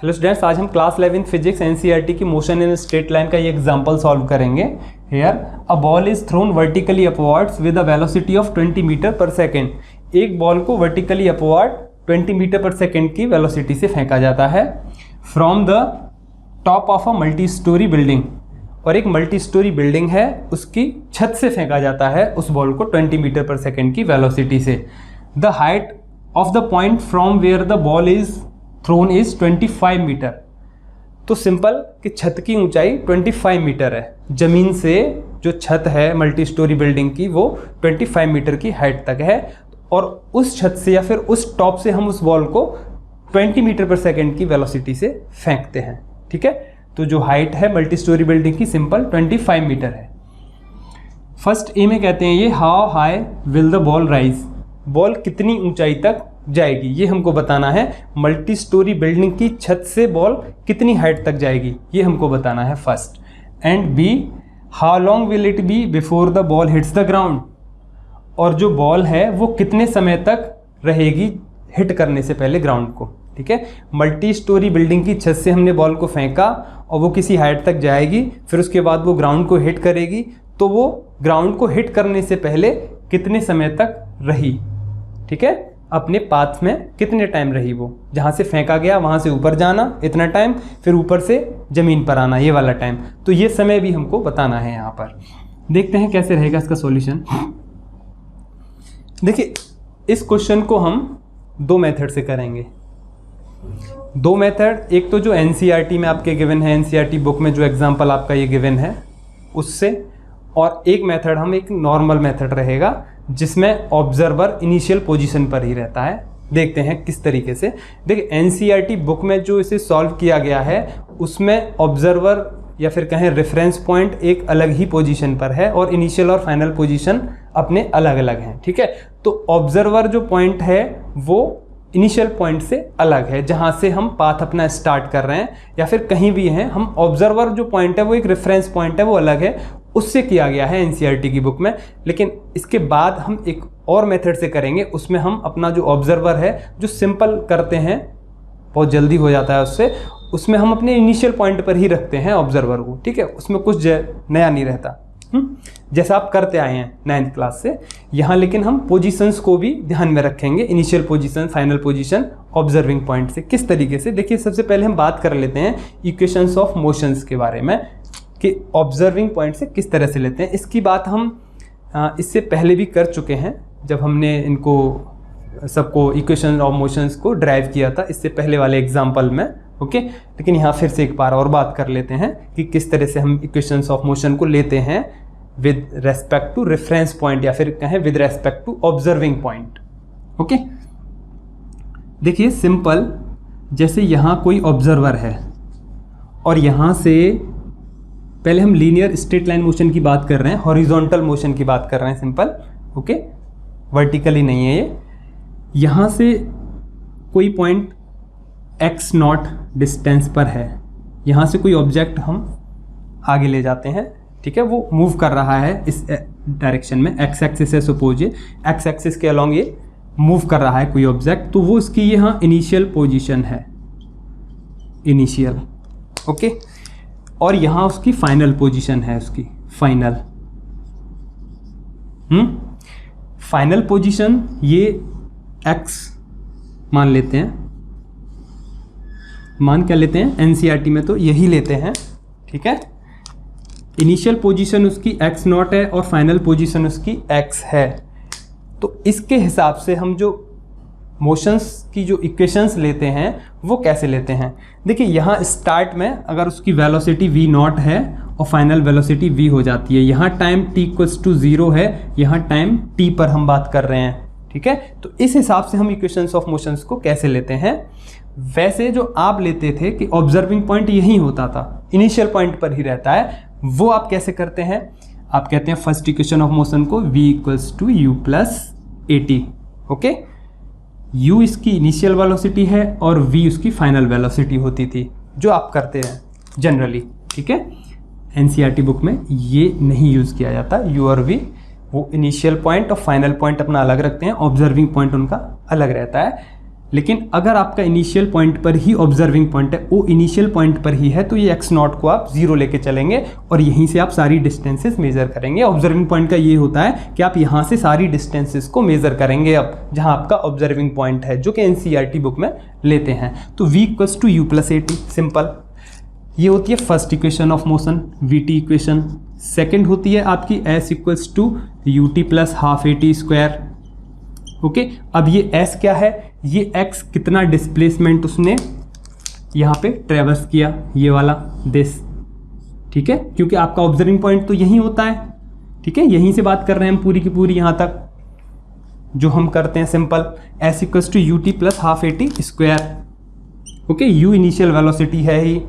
Hello students, आज हम class 11 physics NCERT की मोशन इन स्ट्रेट लाइन का ये एग्जांपल सॉल्व करेंगे। Here a ball is thrown vertically upwards with a velocity of 20 metre per second. एक ball को vertically upward 20 metre per second की velocity से फेंका जाता है from the top of a multi storey building. और एक मल्टी स्टोरी बिल्डिंग है, उसकी छत से फेंका जाता है उस बॉल को 20 मीटर पर सेकेंड की वेलोसिटी से। The height of the point from where the ball is thrown is 25 metre. तो सिंपल कि छत की ऊंचाई 25 मीटर है, जमीन से जो छत है मल्टी स्टोरी बिल्डिंग की वो 25 मीटर की हाइट तक है। और उस छत से या फिर उस टॉप से हम उस बॉल को 20 मीटर पर सेकेंड की वेलोसिटी से फेंकते हैं। ठीक है, तो जो हाइट है मल्टी स्टोरी बिल्डिंग की सिंपल 25 मीटर है। फर्स्ट ए में कहते हैं ये how high will the ball rise, ball कितनी ऊंचाई तक जाएगी ये हमको बताना है। मल्टी स्टोरी बिल्डिंग की छत से बॉल कितनी हाइट तक जाएगी ये हमको बताना है first. And b how long will it be before the ball hits the ground, और जो बॉल है वो कितने समय तक रहेगी हिट करने से पहले ग्राउंड को। ठीक है, मल्टी स्टोरी बिल्डिंग की छत से हमने बॉल को फेंका और वो किसी हाइट तक जाएगी, फिर उसके बाद वो ग्राउंड को हिट करेगी, तो वो ग्राउंड को हिट करने से पहले कितने समय तक रही। ठीक है, अपने पाथ में कितने टाइम रही, वो जहाँ से फेंका गया वहाँ से ऊपर जाना इतना टाइम, फिर ऊपर से ज़मीन पर आना ये वाला टाइम, तो ये समय भी हमको बताना है यहाँ पर। देखते हैं कैसे रहेगा इसका सॉल्यूशन। देखिए, इस क्वेश्चन को हम दो मेथड से करेंगे। दो मेथड, एक तो जो एनसीईआरटी में आपके गिवन है, एनसीईआरटी बुक में जो एग्जाम्पल आपका ये गिवन है उससे, और एक मेथड हम एक नॉर्मल मेथड रहेगा जिसमें ऑब्जर्वर इनिशियल पोजीशन पर ही रहता है। देखते हैं किस तरीके से। देखिए, एनसीईआरटी बुक में जो इसे सॉल्व किया गया है उसमें ऑब्जर्वर या फिर कहें रेफरेंस पॉइंट एक अलग ही पोजीशन पर है और इनिशियल और फाइनल पोजीशन अपने अलग अलग हैं। ठीक है, तो ऑब्जर्वर जो पॉइंट है वो इनिशियल पॉइंट से अलग है, जहाँ से हम पाथ अपना स्टार्ट कर रहे हैं या फिर कहीं भी हैं, हम ऑब्जर्वर जो पॉइंट है वो एक रेफरेंस पॉइंट है वो अलग है, उससे किया गया है एनसीईआरटी की बुक में। लेकिन इसके बाद हम एक और मेथड से करेंगे, उसमें हम अपना जो ऑब्जर्वर है जो सिंपल करते हैं, बहुत जल्दी हो जाता है उससे, उसमें हम अपने इनिशियल पॉइंट पर ही रखते हैं ऑब्जर्वर को। ठीक है, उसमें कुछ नया नहीं रहता, जैसा आप करते आए हैं 9th क्लास से यहाँ। लेकिन हम पोजीशंस को भी ध्यान में रखेंगे, initial position, final position, observing point से किस तरीके से। देखिए, सबसे पहले हम बात कर लेते हैं इक्वेशंस ऑफ मोशंस के बारे में कि ऑब्जर्विंग पॉइंट से किस तरह से लेते हैं। इसकी बात हम इससे पहले भी कर चुके हैं जब हमने इनको सबको इक्वेशन ऑफ मोशंस को ड्राइव किया था, इससे पहले वाले एग्जाम्पल में। ओके, लेकिन यहाँ फिर से एक बार और बात कर लेते हैं कि किस तरह से हम इक्वेशंस ऑफ मोशन को लेते हैं with respect to reference point या फिर कहें with respect to observing point. Okay, देखिए सिंपल, जैसे यहाँ कोई ऑब्जर्वर है और यहाँ से पहले हम लीनियर स्ट्रेट लाइन मोशन की बात कर रहे हैं, हॉरिजॉन्टल मोशन की बात कर रहे हैं सिंपल। ओके, वर्टिकली नहीं है ये। यहाँ से कोई पॉइंट x0 डिस्टेंस पर है, यहाँ से कोई ऑब्जेक्ट हम आगे ले जाते हैं। ठीक है, वो मूव कर रहा है इस डायरेक्शन में, एक्स एक्सिस है सपोज, ये एक्स एक्सिस के अलॉन्ग ये मूव कर रहा है कोई ऑब्जेक्ट, तो वो इसकी यहाँ इनिशियल पोजीशन है, इनिशियल। ओके, और यहाँ उसकी फाइनल पोजीशन है, उसकी फाइनल। फाइनल पोजीशन ये x मान लेते हैं, मान क्या लेते हैं एनसीईआरटी में तो यही लेते हैं। ठीक है, इनिशियल पोजीशन उसकी x0 है और फाइनल पोजीशन उसकी x है। तो इसके हिसाब से हम जो मोशंस की जो इक्वेशंस लेते हैं वो कैसे लेते हैं। देखिए, यहाँ स्टार्ट में अगर उसकी वेलोसिटी v0 है और फाइनल वेलोसिटी v हो जाती है, यहाँ टाइम t = 0 है, यहाँ टाइम t पर हम बात कर रहे हैं। ठीक है, तो इस हिसाब से हम इक्वेशंस ऑफ मोशंस को कैसे लेते हैं। वैसे जो आप लेते थे कि ऑब्जर्विंग पॉइंट यही होता था, इनिशियल पॉइंट पर ही रहता है, वो आप कैसे करते हैं। आप कहते हैं फर्स्ट इक्वेशन ऑफ मोशन को v = u + at। Okay, u इसकी इनिशियल वेलोसिटी है और v उसकी फाइनल वेलोसिटी होती थी, जो आप करते हैं जनरली। ठीक है, एनसीईआरटी बुक में ये नहीं यूज़ किया जाता u और v, वो इनिशियल पॉइंट और फाइनल पॉइंट अपना अलग रखते हैं, ऑब्जर्विंग पॉइंट उनका अलग रहता है। लेकिन अगर आपका इनिशियल पॉइंट पर ही ऑब्जर्विंग पॉइंट है, वो इनिशियल पॉइंट पर ही है, तो ये x नॉट को आप 0 लेके चलेंगे और यहीं से आप सारी डिस्टेंसेस मेजर करेंगे। ऑब्जर्विंग पॉइंट का ये होता है कि आप यहाँ से सारी डिस्टेंसेस को मेजर करेंगे अब जहाँ आपका ऑब्जर्विंग पॉइंट है, जो कि NCERT बुक में लेते हैं। तो v = u + at, सिंपल। ये होती है first equation of motion, vt equation. Second होती है आपकी s = ut + ½ at²। ओके, अब ये s क्या है, ये x कितना डिस्प्लेसमेंट उसने यहाँ पे ट्रेवर्स किया, ये वाला दिस, ठीक है, क्योंकि आपका ऑब्जर्विंग पॉइंट तो यही होता है, ठीक है, यहीं से बात कर रहे हैं हम पूरी की पूरी यहाँ तक जो हम करते हैं simple. s = ut + ½ at²। Okay, u initial velocity है ही,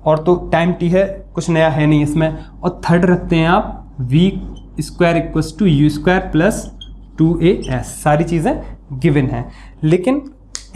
और तो टाइम t है, कुछ नया है नहीं इसमें। और थर्ड रखते हैं आप v² = u² + 2as, सारी चीज़ें गिवन हैं। लेकिन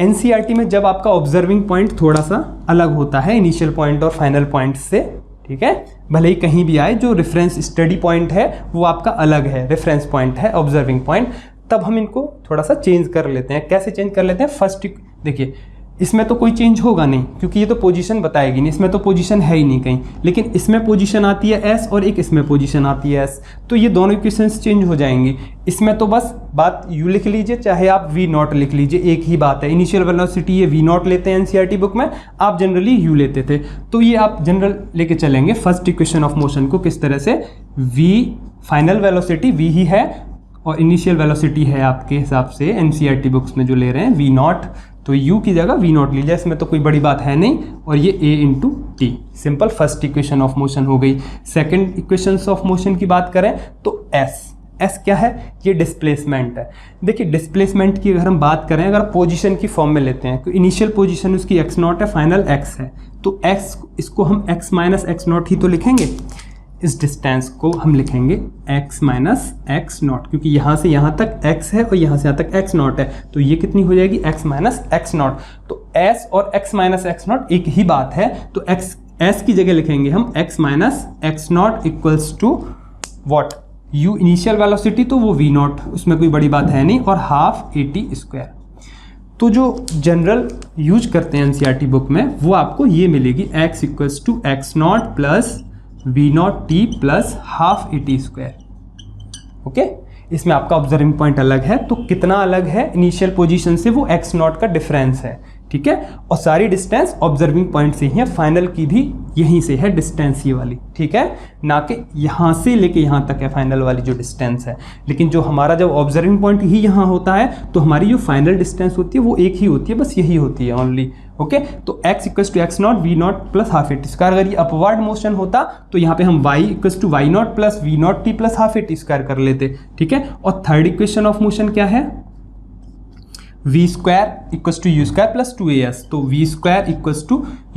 NCERT में जब आपका ऑब्जर्विंग पॉइंट थोड़ा सा अलग होता है इनिशियल पॉइंट और फाइनल पॉइंट से, ठीक है, भले ही कहीं भी आए, जो रेफरेंस स्टडी पॉइंट है वो आपका अलग है, रेफरेंस पॉइंट है ऑब्जर्विंग पॉइंट, तब हम इनको थोड़ा सा चेंज कर लेते हैं। कैसे चेंज कर लेते हैं? फर्स्ट देखिए, इसमें तो कोई चेंज होगा नहीं क्योंकि ये तो पोजीशन बताएगी नहीं, इसमें तो पोजीशन है ही नहीं कहीं, लेकिन इसमें पोजीशन आती है s और एक इसमें पोजीशन आती है s, तो ये दोनों इक्वेशंस चेंज हो जाएंगी। इसमें तो बस बात u लिख लीजिए, चाहे आप v0 लिख लीजिए, एक ही बात है। इनिशियल वेलोसिटी ये v0 लेते हैं NCERT बुक में, आप जनरली u लेते थे, तो ये आप जनरल लेके चलेंगे फर्स्ट इक्वेशन ऑफ मोशन को। किस तरह से? v फाइनल वेलोसिटी v ही है और इनिशियल वेलोसिटी है आपके हिसाब से NCERT बुक्स में जो ले रहे हैं v0, तो u की जगह v0 लीजिए, इसमें तो कोई बड़ी बात है नहीं, और ये a × t, simple first equation of motion हो गई। सेकंड इक्वेशन ऑफ मोशन की बात करें तो s क्या है? ये डिस्प्लेसमेंट है। देखिए, डिस्प्लेसमेंट की अगर हम बात करें, अगर पोजीशन की फॉर्म में लेते हैं, तो इनिशियल पोजीशन उसकी x0 है, फाइनल x है, तो x इसको हम x - x0 ही तो लिखेंगे। इस डिस्टेंस को हम लिखेंगे x - x0, क्योंकि यहाँ से यहाँ तक x है और यहाँ से यहाँ तक x0 है, तो ये कितनी हो जाएगी? x - x0। तो s और x - x0 एक ही बात है, तो s की जगह लिखेंगे हम x - x0 = what? u initial velocity तो वो v0, उसमें कोई बड़ी बात है नहीं, और ½ at²। तो जो जनरल यूज करते हैं NCERT बुक में, वो आपको ये मिलेगी x = x0 + v0t + ½ at²। Okay, इसमें आपका ऑब्जर्विंग पॉइंट अलग है, तो कितना अलग है इनिशियल पोजीशन से? वो x0 का डिफरेंस है, ठीक है, और सारी डिस्टेंस ऑब्जर्विंग पॉइंट से ही है, फाइनल की भी यहीं से है डिस्टेंस ये वाली, ठीक है, ना कि यहाँ से लेके यहाँ तक है फाइनल वाली जो डिस्टेंस है। लेकिन जो हमारा जब ऑब्जर्विंग पॉइंट ही यहाँ होता है, तो हमारी जो फाइनल डिस्टेंस होती है वो एक ही होती है, बस यही होती है ओनली। ओके, तो x = x0 v0 + ½ at²। अगर ये अपवर्ड मोशन होता तो यहाँ पे हम y = y0 + v0t + ½ at² कर लेते, ठीक है। और थर्ड इक्वेशन ऑफ मोशन क्या है? v² = u² + 2as, तो v² =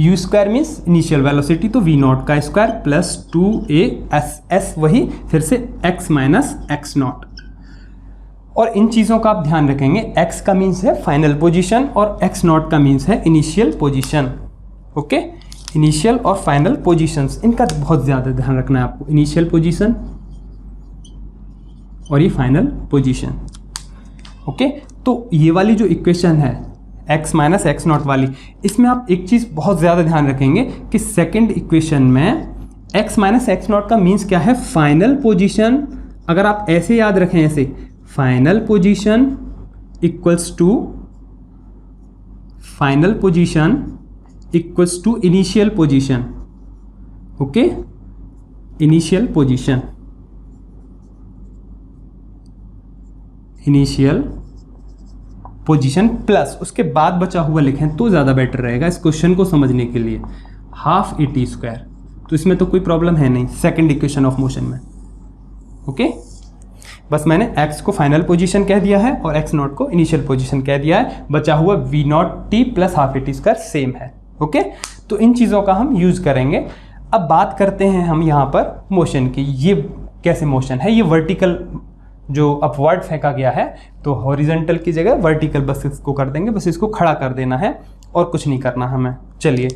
u² means initial velocity, तो v0 का स्क्वायर प्लस 2as, s वही फिर से x - x0। और इन चीज़ों का आप ध्यान रखेंगे, x का मीन्स है फाइनल पोजीशन और x0 का मीन्स है इनिशियल पोजीशन। ओके, इनिशियल और फाइनल पोजीशंस, इनका बहुत ज़्यादा ध्यान रखना है आपको, इनिशियल पोजीशन और ये फाइनल पोजीशन। ओके, तो ये वाली जो इक्वेशन है x - x0 वाली, इसमें आप एक चीज़ बहुत ज़्यादा ध्यान रखेंगे कि सेकेंड इक्वेशन में x - x0 का मीन्स क्या है? Final position. अगर आप ऐसे याद रखें, ऐसे final position equals to initial position. Okay, initial position plus उसके बाद बचा हुआ लिखें तो ज़्यादा बेटर रहेगा इस क्वेश्चन को समझने के लिए, ½ at²। तो इसमें तो कोई प्रॉब्लम है नहीं सेकंड इक्वेशन ऑफ मोशन में। ओके, बस मैंने x को फाइनल पोजीशन कह दिया है और x0 को इनिशियल पोजीशन कह दिया है, बचा हुआ v0t + ½ at² सेम है। ओके, तो इन चीज़ों का हम यूज़ करेंगे। अब बात करते हैं हम यहाँ पर मोशन की। ये कैसे मोशन है? ये वर्टिकल जो अपवर्ड फेंका गया है, तो हॉरिजॉन्टल की जगह वर्टिकल बस इसको कर देंगे, बस इसको खड़ा कर देना है और कुछ नहीं करना हमें। चलिए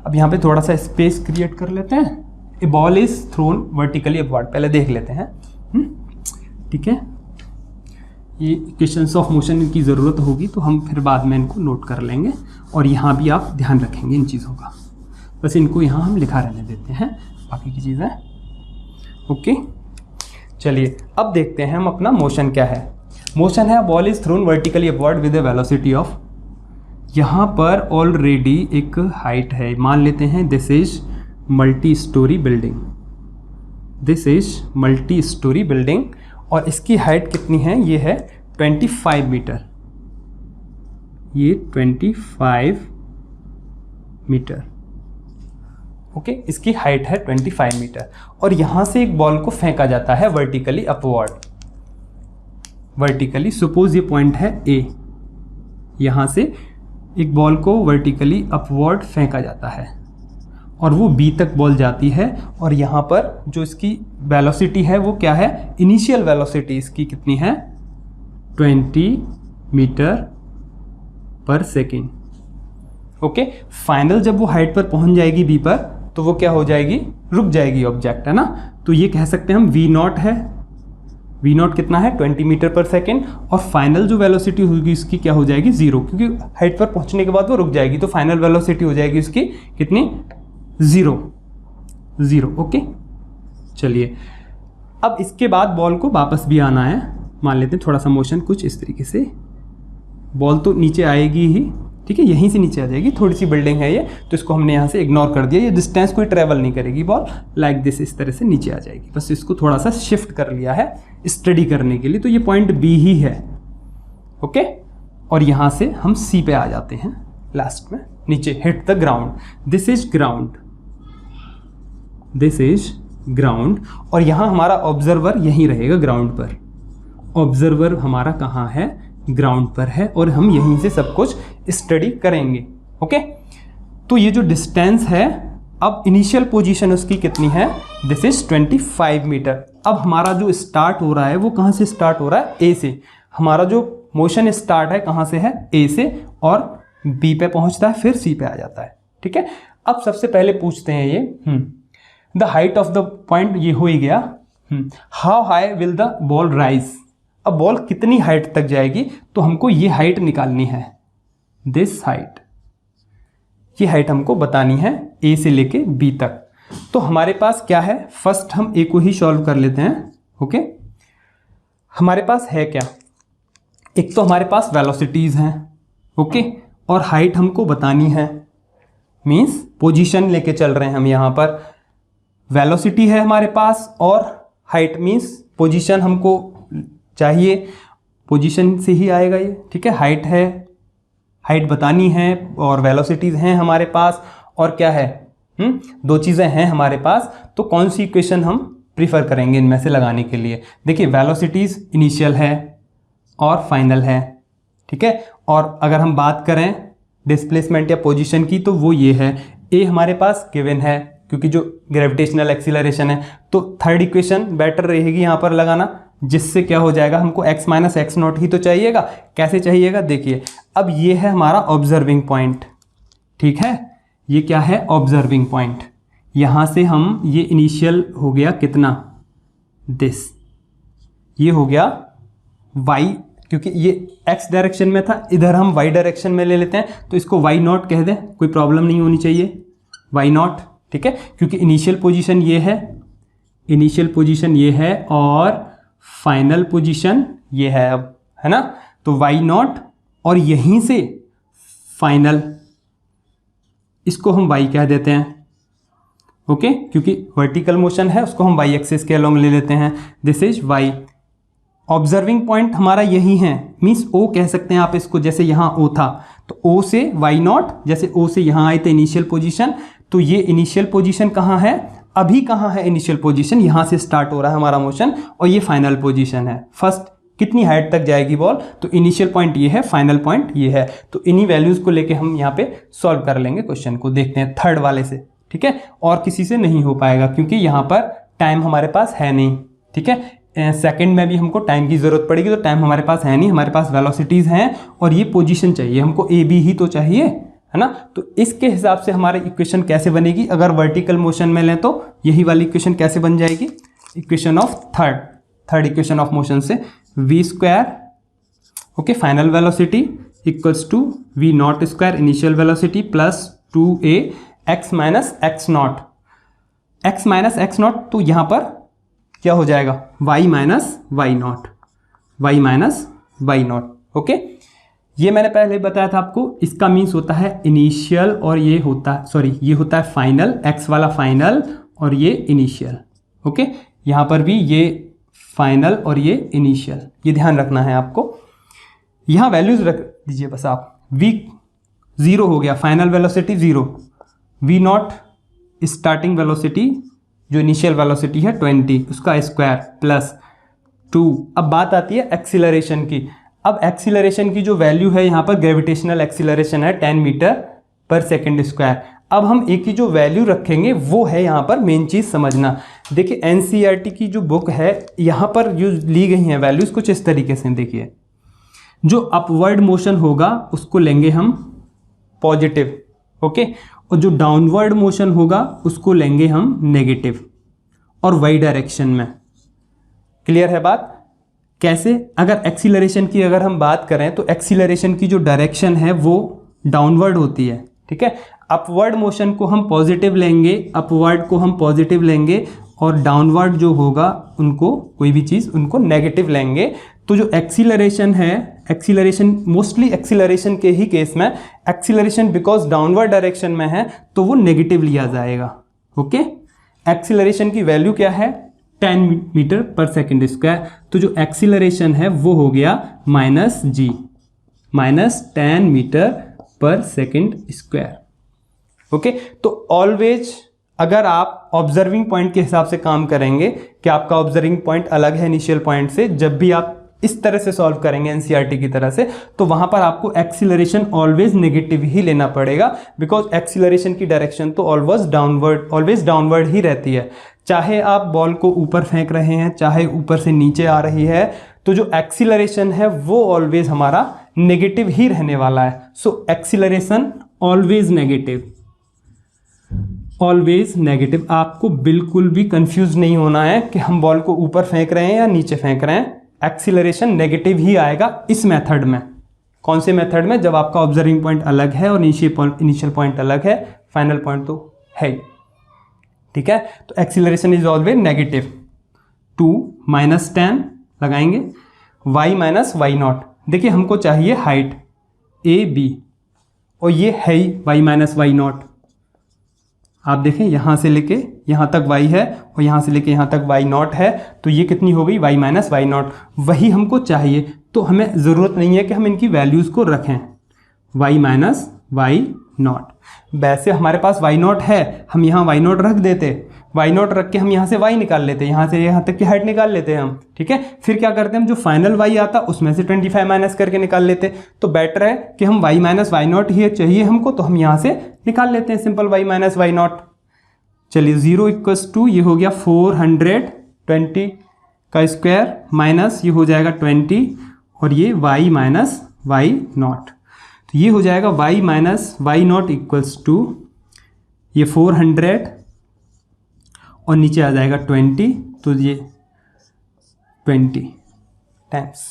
अब यहाँ पे थोड़ा सा स्पेस क्रिएट कर लेते हैं। A ball is thrown vertically upward, पहले देख लेते हैं। ठीक है, ये इक्वेशंस ऑफ मोशन की ज़रूरत होगी तो हम फिर बाद में इनको नोट कर लेंगे, और यहाँ भी आप ध्यान रखेंगे इन चीज़ों का। बस इनको यहाँ हम लिखा रहने देते हैं, बाकी की चीज़ें ओके। चलिए अब देखते हैं हम अपना मोशन क्या है। मोशन है ball is thrown vertically upward with A velocity of, यहाँ पर ऑलरेडी एक हाइट है, मान लेते हैं this is multi storey building, this is multi storey building, और इसकी हाइट कितनी है, ये है 25 मीटर, ये 25 मीटर ओके, इसकी हाइट है 25 मीटर। और यहाँ से एक बॉल को फेंका जाता है वर्टिकली अपवर्ड, वर्टिकली, सपोज ये पॉइंट है ए, यहाँ से एक बॉल को वर्टिकली अपवर्ड फेंका जाता है और वो बी तक बॉल जाती है, और यहाँ पर जो इसकी वेलोसिटी है वो क्या है, इनिशियल वेलोसिटी इसकी कितनी है 20 metre per second okay. Final जब वो हाइट पर पहुँच जाएगी बी पर तो वो क्या हो जाएगी, रुक जाएगी ऑब्जेक्ट, है ना। तो ये कह सकते हैं हम वी नॉट है, वी नॉट कितना है 20 मीटर पर सेकेंड, और फाइनल जो वेलोसिटी होगी इसकी क्या हो जाएगी 0, क्योंकि हाइट पर पहुंचने के बाद वो रुक जाएगी, तो फाइनल वेलोसिटी हो जाएगी उसकी कितनी 0 ओके। चलिए अब इसके बाद बॉल को वापस भी आना है, मान लेते हैं थोड़ा सा मोशन कुछ इस तरीके से, बॉल तो नीचे आएगी ही, ठीक है, यहीं से नीचे आ जाएगी, थोड़ी सी बिल्डिंग है ये, तो इसको हमने यहाँ से इग्नोर कर दिया, ये डिस्टेंस कोई ट्रेवल नहीं करेगी बॉल, लाइक दिस, इस तरह से नीचे आ जाएगी, बस इसको थोड़ा सा शिफ्ट कर लिया है स्टडी करने के लिए, तो ये पॉइंट बी ही है ओके। और यहाँ से हम सी पे आ जाते हैं लास्ट में, नीचे hit the ground, this is ground, this is ground, और यहाँ हमारा ऑब्जर्वर यहीं रहेगा ग्राउंड पर, ऑब्जर्वर हमारा कहाँ है, ग्राउंड पर है, और हम यहीं से सब कुछ स्टडी करेंगे ओके। तो ये जो डिस्टेंस है, अब इनिशियल पोजीशन उसकी कितनी है, दिस इज 25 मीटर। अब हमारा जो स्टार्ट हो रहा है वो कहाँ से स्टार्ट हो रहा है, ए से, हमारा जो मोशन स्टार्ट है कहाँ से है, ए से, और बी पे पहुँचता है, फिर सी पे आ जाता है, ठीक है। अब सबसे पहले पूछते हैं ये the height of the point, ये हो ही गया, how high will the ball rise, अब बॉल कितनी हाइट तक जाएगी, तो हमको ये हाइट निकालनी है, दिस हाइट, ये हाइट हमको बतानी है ए से लेके बी तक। तो हमारे पास क्या है, फर्स्ट हम ए को ही सॉल्व कर लेते हैं ओके। हमारे पास है क्या, एक तो हमारे पास वेलोसिटीज हैं ओके, और हाइट हमको बतानी है, मींस पोजीशन लेके चल रहे हैं हम यहाँ पर, वेलोसिटी है हमारे पास और हाइट मींस पोजीशन हमको चाहिए, पोजीशन से ही आएगा ये, ठीक है। हाइट है, हाइट बतानी है, और वेलोसिटीज़ हैं हमारे पास, और क्या है, दो चीज़ें हैं हमारे पास, तो कौन सी इक्वेशन हम प्रीफर करेंगे इनमें से लगाने के लिए। देखिए वेलोसिटीज़ इनिशियल है और फाइनल है, ठीक है। और अगर हम बात करें डिस्प्लेसमेंट या पोजीशन की, तो वो ये है, ए हमारे पास गिवन है क्योंकि जो ग्रेविटेशनल एक्सीलरेशन है, तो थर्ड इक्वेशन बेटर रहेगी यहाँ पर लगाना, जिससे क्या हो जाएगा, हमको x माइनस एक्स नॉट ही तो चाहिएगा। कैसे चाहिएगा, देखिए अब ये है हमारा ऑब्जर्विंग पॉइंट, ठीक है, ये क्या है ऑब्जर्विंग पॉइंट, यहाँ से हम ये इनिशियल हो गया कितना, दिस, ये हो गया y, क्योंकि ये x डायरेक्शन में था, इधर हम y डायरेक्शन में ले लेते हैं, तो इसको y नॉट कह दें, कोई प्रॉब्लम नहीं होनी चाहिए, y नॉट, ठीक है, क्योंकि इनिशियल पोजीशन ये है, इनिशियल पोजीशन ये है, और फाइनल पोजीशन ये है अब, है ना, तो y नॉट, और यहीं से फाइनल, इसको हम y कह देते हैं ओके, क्योंकि वर्टिकल मोशन है उसको हम y एक्सिस के अलोंग ले लेते हैं, this is y। Observing point हमारा यही है, मीन्स O कह सकते हैं आप इसको, जैसे यहाँ O था तो O से y नॉट, जैसे O से यहाँ आए थे इनिशियल पोजीशन, तो ये इनिशियल पोजीशन कहाँ है, अभी कहाँ है इनिशियल पोजीशन, यहाँ से स्टार्ट हो रहा है हमारा मोशन, और ये फाइनल पोजीशन है, फर्स्ट कितनी हाइट तक जाएगी बॉल, तो इनिशियल पॉइंट ये है, फाइनल पॉइंट ये है, तो इन्हीं वैल्यूज़ को लेके हम यहाँ पे सॉल्व कर लेंगे क्वेश्चन को, देखते हैं थर्ड वाले से, ठीक है, और किसी से नहीं हो पाएगा क्योंकि यहाँ पर टाइम हमारे पास है नहीं, ठीक है। सेकंड में भी हमको टाइम की ज़रूरत पड़ेगी, तो टाइम हमारे पास है नहीं, हमारे पास वेलोसिटीज़ हैं, और ये पोजीशन चाहिए हमको, ए बी ही तो चाहिए, है ना। तो इसके हिसाब से हमारी इक्वेशन कैसे बनेगी, अगर वर्टिकल मोशन में लें तो यही वाली इक्वेशन कैसे बन जाएगी, equation of third equation of motion से v² okay, final velocity equals to v naught square initial velocity plus 2a x minus x naught, x minus x naught, तो यहाँ पर क्या हो जाएगा y minus y naught, y minus y naught. Okay, ये मैंने पहले बताया था आपको, इसका मीन्स होता है इनिशियल और ये होता है, सॉरी ये होता है फाइनल, x वाला फाइनल और ये इनिशियल। ओके, यहाँ पर भी ये फाइनल और ये इनिशियल, ये ध्यान रखना है आपको। यहाँ वैल्यूज रख दीजिए बस आप, v 0 हो गया, final velocity 0, v not starting velocity जो इनिशियल वेलोसिटी है 20, उसका स्क्वायर प्लस 2। अब बात आती है एक्सीलरेशन की। अब एक्सीलरेशन की जो वैल्यू है यहाँ पर ग्रेविटेशनल एक्सीलरेशन है 10 मीटर पर सेकेंड स्क्वायर। अब हम एक ही जो वैल्यू रखेंगे वो है यहाँ पर मेन चीज़ समझना। देखिए एनसीईआरटी की जो बुक है यहाँ पर जो ली गई हैं वैल्यूज़ कुछ इस तरीके से, देखिए जो अपवर्ड मोशन होगा उसको लेंगे हम पॉजिटिव, ओके, और जो डाउनवर्ड मोशन होगा उसको लेंगे हम नेगेटिव, और वाई डायरेक्शन में। क्लियर है बात? कैसे? अगर एक्सीलरेशन की अगर हम बात करें तो एक्सीलरेशन की जो डायरेक्शन है वो डाउनवर्ड होती है, ठीक है। अपवर्ड मोशन को हम पॉजिटिव लेंगे, अपवर्ड को हम पॉजिटिव लेंगे, और डाउनवर्ड जो होगा उनको, कोई भी चीज़ उनको नेगेटिव लेंगे। तो जो एक्सीलरेशन है, एक्सीलरेशन मोस्टली एक्सीलरेशन के ही केस में एक्सीलरेशन बिकॉज डाउनवर्ड डायरेक्शन में है तो वो नेगेटिव लिया जाएगा। ओके, एक्सीलरेशन की वैल्यू क्या है 10 मीटर पर सेकेंड स्क्वायर। तो जो एक्सीलरेशन है वो हो गया माइनस जी, minus 10 metre per second square. Okay, तो ऑलवेज अगर आप ऑब्जर्विंग पॉइंट के हिसाब से काम करेंगे कि आपका ऑब्जर्विंग पॉइंट अलग है इनिशियल पॉइंट से, जब भी आप इस तरह से सॉल्व करेंगे एनसीईआरटी की तरह से, तो वहां पर आपको एक्सीलरेशन ऑलवेज नेगेटिव ही लेना पड़ेगा, बिकॉज एक्सीलरेशन की डायरेक्शन तो ऑलवेज डाउनवर्ड ही रहती है। चाहे आप बॉल को ऊपर फेंक रहे हैं, चाहे ऊपर से नीचे आ रही है, तो जो एक्सीलरेशन है वो ऑलवेज हमारा नेगेटिव ही रहने वाला है। So acceleration always negative, always negative. आपको बिल्कुल भी कंफ्यूज नहीं होना है कि हम बॉल को ऊपर फेंक रहे हैं या नीचे फेंक रहे हैं, एक्सीलरेशन नेगेटिव ही आएगा इस मेथड में। कौन से मेथड में? जब आपका ऑब्जर्विंग पॉइंट अलग है और इनिशियल पॉइंट अलग है, फाइनल पॉइंट तो है ही, ठीक है। तो acceleration is always negative. 2 minus 10 लगाएंगे, y माइनस वाई नॉट। देखिए हमको चाहिए हाइट ए बी, और ये है ही y माइनस वाई नॉट। आप देखें यहाँ से लेके यहाँ तक y है और यहाँ से लेके यहाँ तक y नॉट है, तो ये कितनी हो गई y माइनस वाई नॉट। वही हमको चाहिए, तो हमें ज़रूरत नहीं है कि हम इनकी वैल्यूज़ को रखें, y माइनस वाई नॉट। वैसे हमारे पास y नॉट है, हम यहाँ y नॉट रख देते, y नॉट रख के हम यहाँ से y निकाल लेते, यहाँ से यहाँ तक की हाइट निकाल लेते हैं हम, ठीक है। फिर क्या करते हैं हम, जो फाइनल y आता उसमें से 25 माइनस करके निकाल लेते। तो बेटर है कि हम y माइनस वाई नॉट ही चाहिए हमको, तो हम यहाँ से निकाल लेते हैं simple y minus y naught. चलिए 0 इक्वल्स टू, ये हो गया 420 का स्क्वायर माइनस ये हो जाएगा 20, और ये y माइनस वाई नॉट। तो ये हो जाएगा y minus y naught equals to ये 400 और नीचे आ जाएगा 20, तो ये 20 टाइम्स,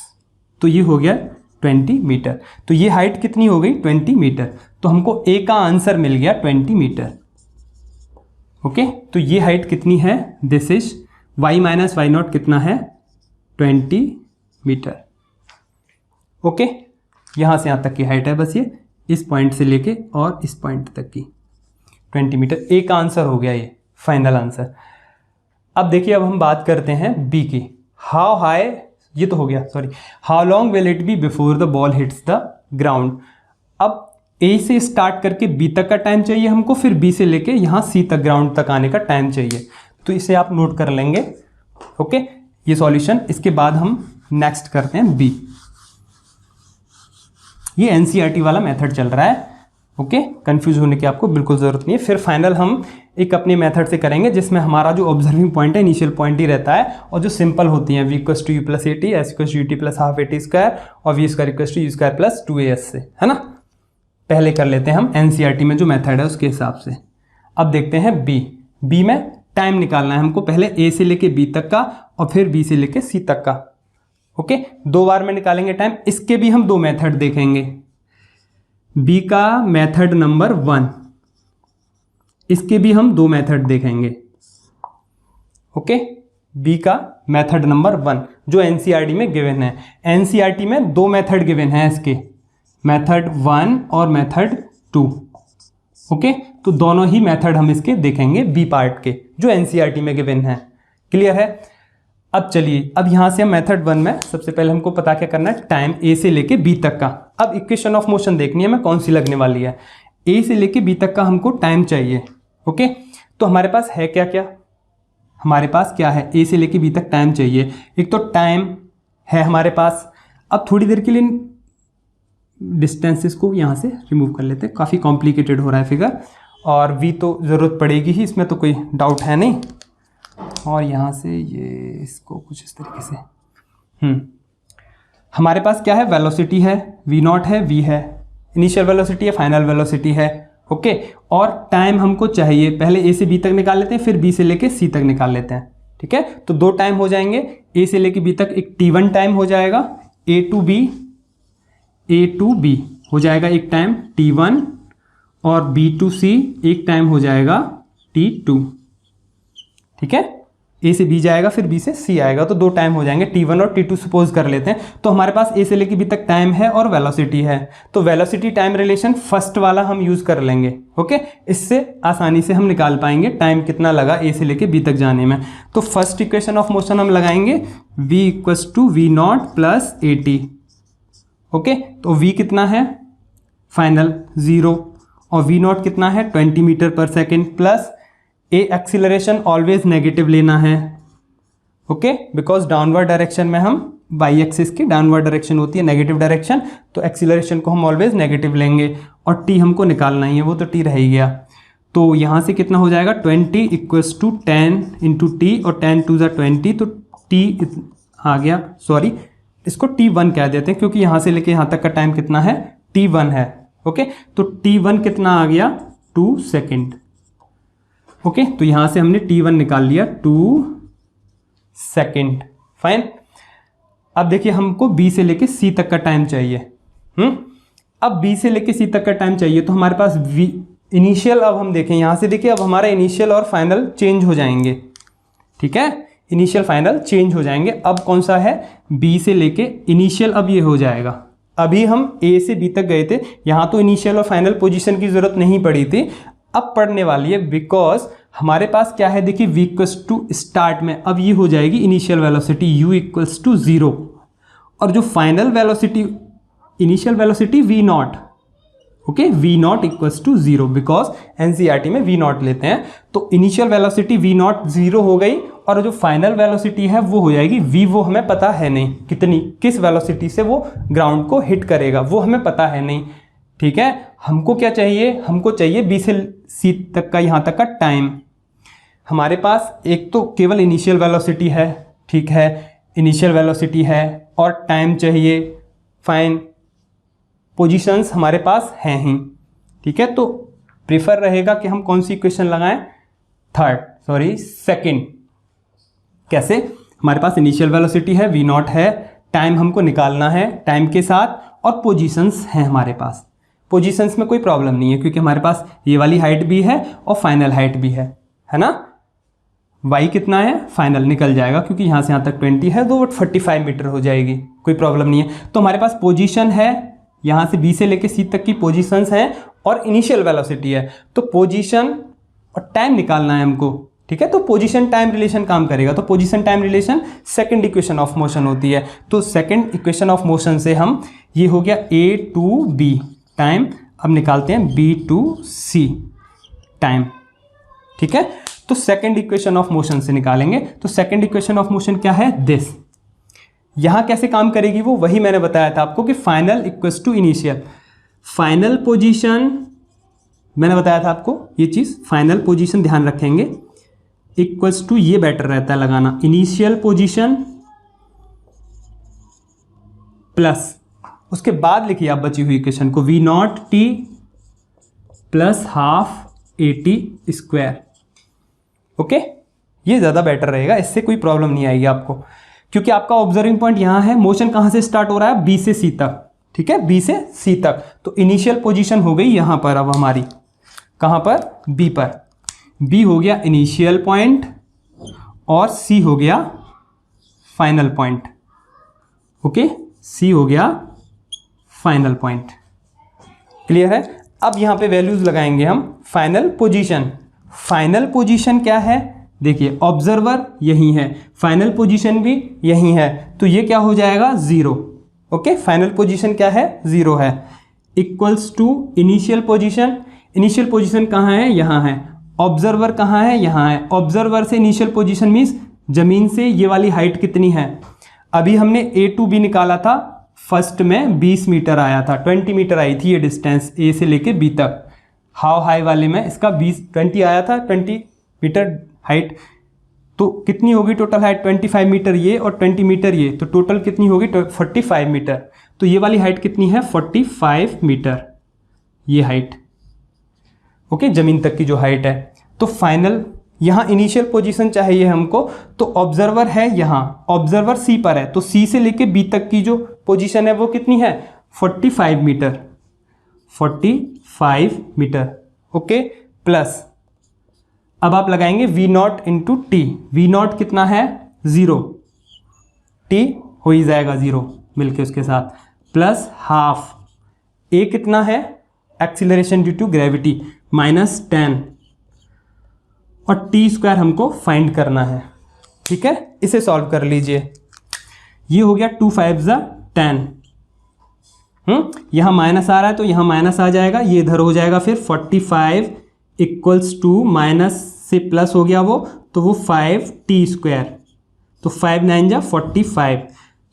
तो ये हो गया 20 मीटर। तो ये हाइट कितनी हो गई 20 मीटर। तो हमको ए का आंसर मिल गया 20 मीटर। ओके, तो ये हाइट कितनी है, this is y minus y naught कितना है 20 मीटर। ओके, यहाँ से यहाँ तक की हाइट है बस ये, इस पॉइंट से लेके और इस पॉइंट तक की 20 मीटर। ए का आंसर हो गया ये फाइनल आंसर। अब देखिए, अब हम बात करते हैं बी की। हाउ हाई, ये तो हो गया, sorry, how long will it be before the ball hits the ground. अब ए से स्टार्ट करके बी तक का टाइम चाहिए हमको, फिर बी से लेके यहाँ सी तक ग्राउंड तक आने का टाइम चाहिए, तो इसे आप नोट कर लेंगे। ओके, ये सॉल्यूशन। इसके बाद हम नेक्स्ट करते हैं बी। ये एनसीईआरटी वाला मेथड चल रहा है। ओके, कंफ्यूज होने की आपको बिल्कुल ज़रूरत नहीं है। फिर फाइनल हम एक अपने मेथड से करेंगे जिसमें हमारा जो ऑब्जर्विंग पॉइंट है इनिशियल पॉइंट ही रहता है, और जो सिंपल होती हैं v equals to u plus a t, s equals to u t plus half a t square, और v square equals to u square plus 2as से, है ना। पहले कर लेते हैं हम एनसीईआरटी में जो मेथड है उसके हिसाब से। अब देखते हैं बी में टाइम निकालना है हमको, पहले ए से लेके बी तक का और फिर बी से लेके सी तक का। ओके, 2 बार में निकालेंगे टाइम। इसके भी हम 2 मेथड देखेंगे। बी का मेथड नंबर 1, इसके भी हम 2 मेथड देखेंगे। ओके, बी का मेथड नंबर 1 जो एनसीईआरटी में गिवन है। एनसीईआरटी में 2 मेथड गिवन है इसके, मेथड 1 और मेथड 2। ओके, तो दोनों ही मेथड हम इसके देखेंगे बी पार्ट के जो एनसीईआरटी में गिवन है। क्लियर है? अब चलिए, अब यहां से हम मेथड 1 में सबसे पहले हमको पता क्या करना है, टाइम ए से लेके बी तक का। अब इक्वेशन ऑफ मोशन देखनी है हमें कौन सी लगने वाली है। ए से लेके बी तक का हमको टाइम चाहिए। ओके, तो हमारे पास है क्या क्या, हमारे पास क्या है, ए से लेके बी तक टाइम चाहिए। एक तो टाइम है हमारे पास। अब थोड़ी देर के लिए डिस्टेंसेस को यहाँ से रिमूव कर लेते हैं, काफ़ी कॉम्प्लिकेटेड हो रहा है फिगर, और वी तो ज़रूरत पड़ेगी ही, इसमें तो कोई डाउट है नहीं। और यहाँ से ये इसको कुछ इस तरीके से हमारे पास क्या है, वेलोसिटी है, वी नॉट है, वी है, इनिशियल वेलोसिटी है, फाइनल वेलोसिटी है। ओके, और टाइम हमको चाहिए, पहले ए से बी तक निकाल लेते हैं, फिर बी से लेके सी तक निकाल लेते हैं। ठीक है, तो 2 टाइम हो जाएंगे, ए से लेके बी तक एक T1 टाइम हो जाएगा, ए टू बी हो जाएगा एक टाइम T1, और बी टू सी एक टाइम हो जाएगा T2। ठीक है, ए से बी जाएगा, फिर बी से सी आएगा, तो 2 टाइम हो जाएंगे, T1 और T2 सपोज कर लेते हैं। तो हमारे पास ए से लेके बी तक टाइम है और वेलोसिटी है, तो वेलोसिटी टाइम रिलेशन फर्स्ट वाला हम यूज कर लेंगे। ओके, इससे आसानी से हम निकाल पाएंगे टाइम कितना लगा ए से लेके बी तक जाने में। तो फर्स्ट इक्वेशन ऑफ मोशन हम लगाएंगे v equals to v naught plus a t. Okay, तो v कितना है फाइनल 0, और वी नॉट कितना है 20 मीटर पर सेकेंड, प्लस ए एक्सीलरेशन ऑलवेज नेगेटिव लेना है। ओके, बिकॉज डाउनवर्ड डायरेक्शन में हम बाई एक्सिस की डाउनवर्ड डायरेक्शन होती है नेगेटिव डायरेक्शन, तो एक्सीलरेशन को हम ऑलवेज नेगेटिव लेंगे, और टी हमको निकालना ही है, वो तो टी रह ही गया। तो यहाँ से कितना हो जाएगा 20 इक्वल्स टू 10 इंटू टी, और 10 टू ज़ा 20, तो टी आ गया, सॉरी इसको T1 कह देते हैं क्योंकि यहाँ से लेके यहाँ तक का टाइम कितना है T1 है। ओके, तो T1 कितना आ गया 2 सेकेंड। ओके, तो यहां से हमने T1 निकाल लिया 2 सेकेंड। फाइन, अब देखिए हमको B से लेके C तक का टाइम चाहिए। अब B से लेके C तक का टाइम चाहिए, तो हमारे पास V इनिशियल, अब हम देखें यहां से, देखिए अब हमारा इनिशियल और फाइनल चेंज हो जाएंगे। ठीक है, इनिशियल फाइनल चेंज हो जाएंगे। अब कौन सा है B से लेके इनिशियल, अब ये हो जाएगा। अभी हम A से B तक गए थे, यहां तो इनिशियल और फाइनल पोजीशन की जरूरत नहीं पड़ी थी, अब पढ़ने वाली है, बिकॉज हमारे पास क्या है, देखिए v इक्वल्स टू स्टार्ट में अब ये हो जाएगी initial velocity u equals to 0, और जो final velocity initial velocity v naught. Okay, v naught equals to 0, because NCERT में v नॉट लेते हैं, तो इनिशियल वेलोसिटी v नॉट 0 हो गई, और जो फाइनल वेलोसिटी है वो हो जाएगी v, वो हमें पता है नहीं कितनी, किस वेलोसिटी से वो ग्राउंड को हिट करेगा वो हमें पता है नहीं। ठीक है, हमको क्या चाहिए, हमको चाहिए B से C तक का यहाँ तक का टाइम। हमारे पास एक तो केवल इनिशियल वेलोसिटी है, ठीक है, इनिशियल वेलोसिटी है और टाइम चाहिए, फाइन, पोजीशंस हमारे पास हैं ही। ठीक है, तो प्रेफर रहेगा कि हम कौन सी इक्वेशन लगाएं, सेकंड। कैसे, हमारे पास इनिशियल वेलोसिटी है, वी नॉट है, टाइम हमको निकालना है टाइम के साथ, और पोजीशंस हैं हमारे पास। पोजीशंस में कोई प्रॉब्लम नहीं है क्योंकि हमारे पास ये वाली हाइट भी है और फाइनल हाइट भी है ना। y कितना है फाइनल निकल जाएगा क्योंकि यहाँ से यहाँ तक 20 है, तो 45 मीटर हो जाएगी, कोई प्रॉब्लम नहीं है। तो हमारे पास पोजीशन है, यहाँ से B से लेके C तक की पोजीशंस हैं और इनिशियल वेलोसिटी है, तो पोजीशन और टाइम निकालना है हमको। ठीक है, तो पोजीशन टाइम रिलेशन काम करेगा, तो position time relation second equation of motion होती है। तो सेकंड इक्वेशन ऑफ मोशन से हम, ये हो गया A टू B टाइम, अब निकालते हैं B टू C टाइम। ठीक है, तो सेकंड इक्वेशन ऑफ मोशन से निकालेंगे। तो सेकंड इक्वेशन ऑफ मोशन क्या है, दिस। यहां कैसे काम करेगी वो वही मैंने बताया था आपको कि final equals to initial. Final position मैंने बताया था आपको, ये चीज फाइनल पोजीशन ध्यान रखेंगे, इक्वल्स टू, ये बेटर रहता है लगाना, इनिशियल पोजीशन प्लस, उसके बाद लिखिए आप बची हुई इक्वेशन को, v naught t plus half a t square. Okay, ये ज़्यादा बेटर रहेगा, इससे कोई प्रॉब्लम नहीं आएगी आपको, क्योंकि आपका ऑब्जर्विंग पॉइंट यहाँ है, मोशन कहाँ से स्टार्ट हो रहा है, बी से सी तक, ठीक है, बी से सी तक। तो इनिशियल पोजीशन हो गई यहाँ पर, अब हमारी कहाँ पर, बी पर। बी हो गया इनिशियल पॉइंट और सी हो गया फाइनल पॉइंट। ओके, सी हो गया फाइनल पॉइंट। क्लियर है। अब यहाँ पे वैल्यूज लगाएंगे हम। फाइनल पोजीशन, फाइनल पोजीशन क्या है, देखिए ऑब्जर्वर यही है, फाइनल पोजीशन भी यही है, तो ये क्या हो जाएगा, 0। ओके, फाइनल पोजीशन क्या है, 0 है। Equals to initial position, initial position कहाँ है, यहाँ है। ऑब्जर्वर कहाँ है, यहाँ है। ऑब्जर्वर से इनिशियल पोजीशन मीन्स जमीन से ये वाली हाइट कितनी है। अभी हमने A to B निकाला था, फर्स्ट में 20 मीटर आया था, 20 मीटर आई थी ये डिस्टेंस A से लेके B तक। हाउ हाई वाले में इसका 20 आया था, 20 मीटर हाइट। तो कितनी होगी टोटल हाइट, 25 मीटर ये और 20 मीटर ये, तो टोटल कितनी होगी, 45 मीटर। तो ये वाली हाइट कितनी है, 45 मीटर ये हाइट। ओके, जमीन तक की जो हाइट है। तो फाइनल यहाँ इनिशियल पोजीशन चाहिए हमको, तो ऑब्जर्वर है यहाँ, ऑब्जर्वर सी पर है, तो सी से लेके बी तक की जो पोजीशन है वो कितनी है, 45 मीटर, 45 मीटर। ओके, प्लस अब आप लगाएंगे V not into T. V not कितना है, 0, टी हो ही जाएगा 0 मिलके उसके साथ, प्लस हाफ। A कितना है, एक्सीलरेशन ड्यू टू ग्रेविटी, -10, और टी स्क्वायर हमको फाइंड करना है। ठीक है, इसे सॉल्व कर लीजिए। ये हो गया 2 5 10। यहाँ माइनस आ रहा है तो यहाँ माइनस आ जाएगा, ये इधर हो जाएगा, फिर 45 इक्वल्स टू माइनस से प्लस हो गया वो, तो वो 5 टी स्क्वायर, तो 5 9 जा 45,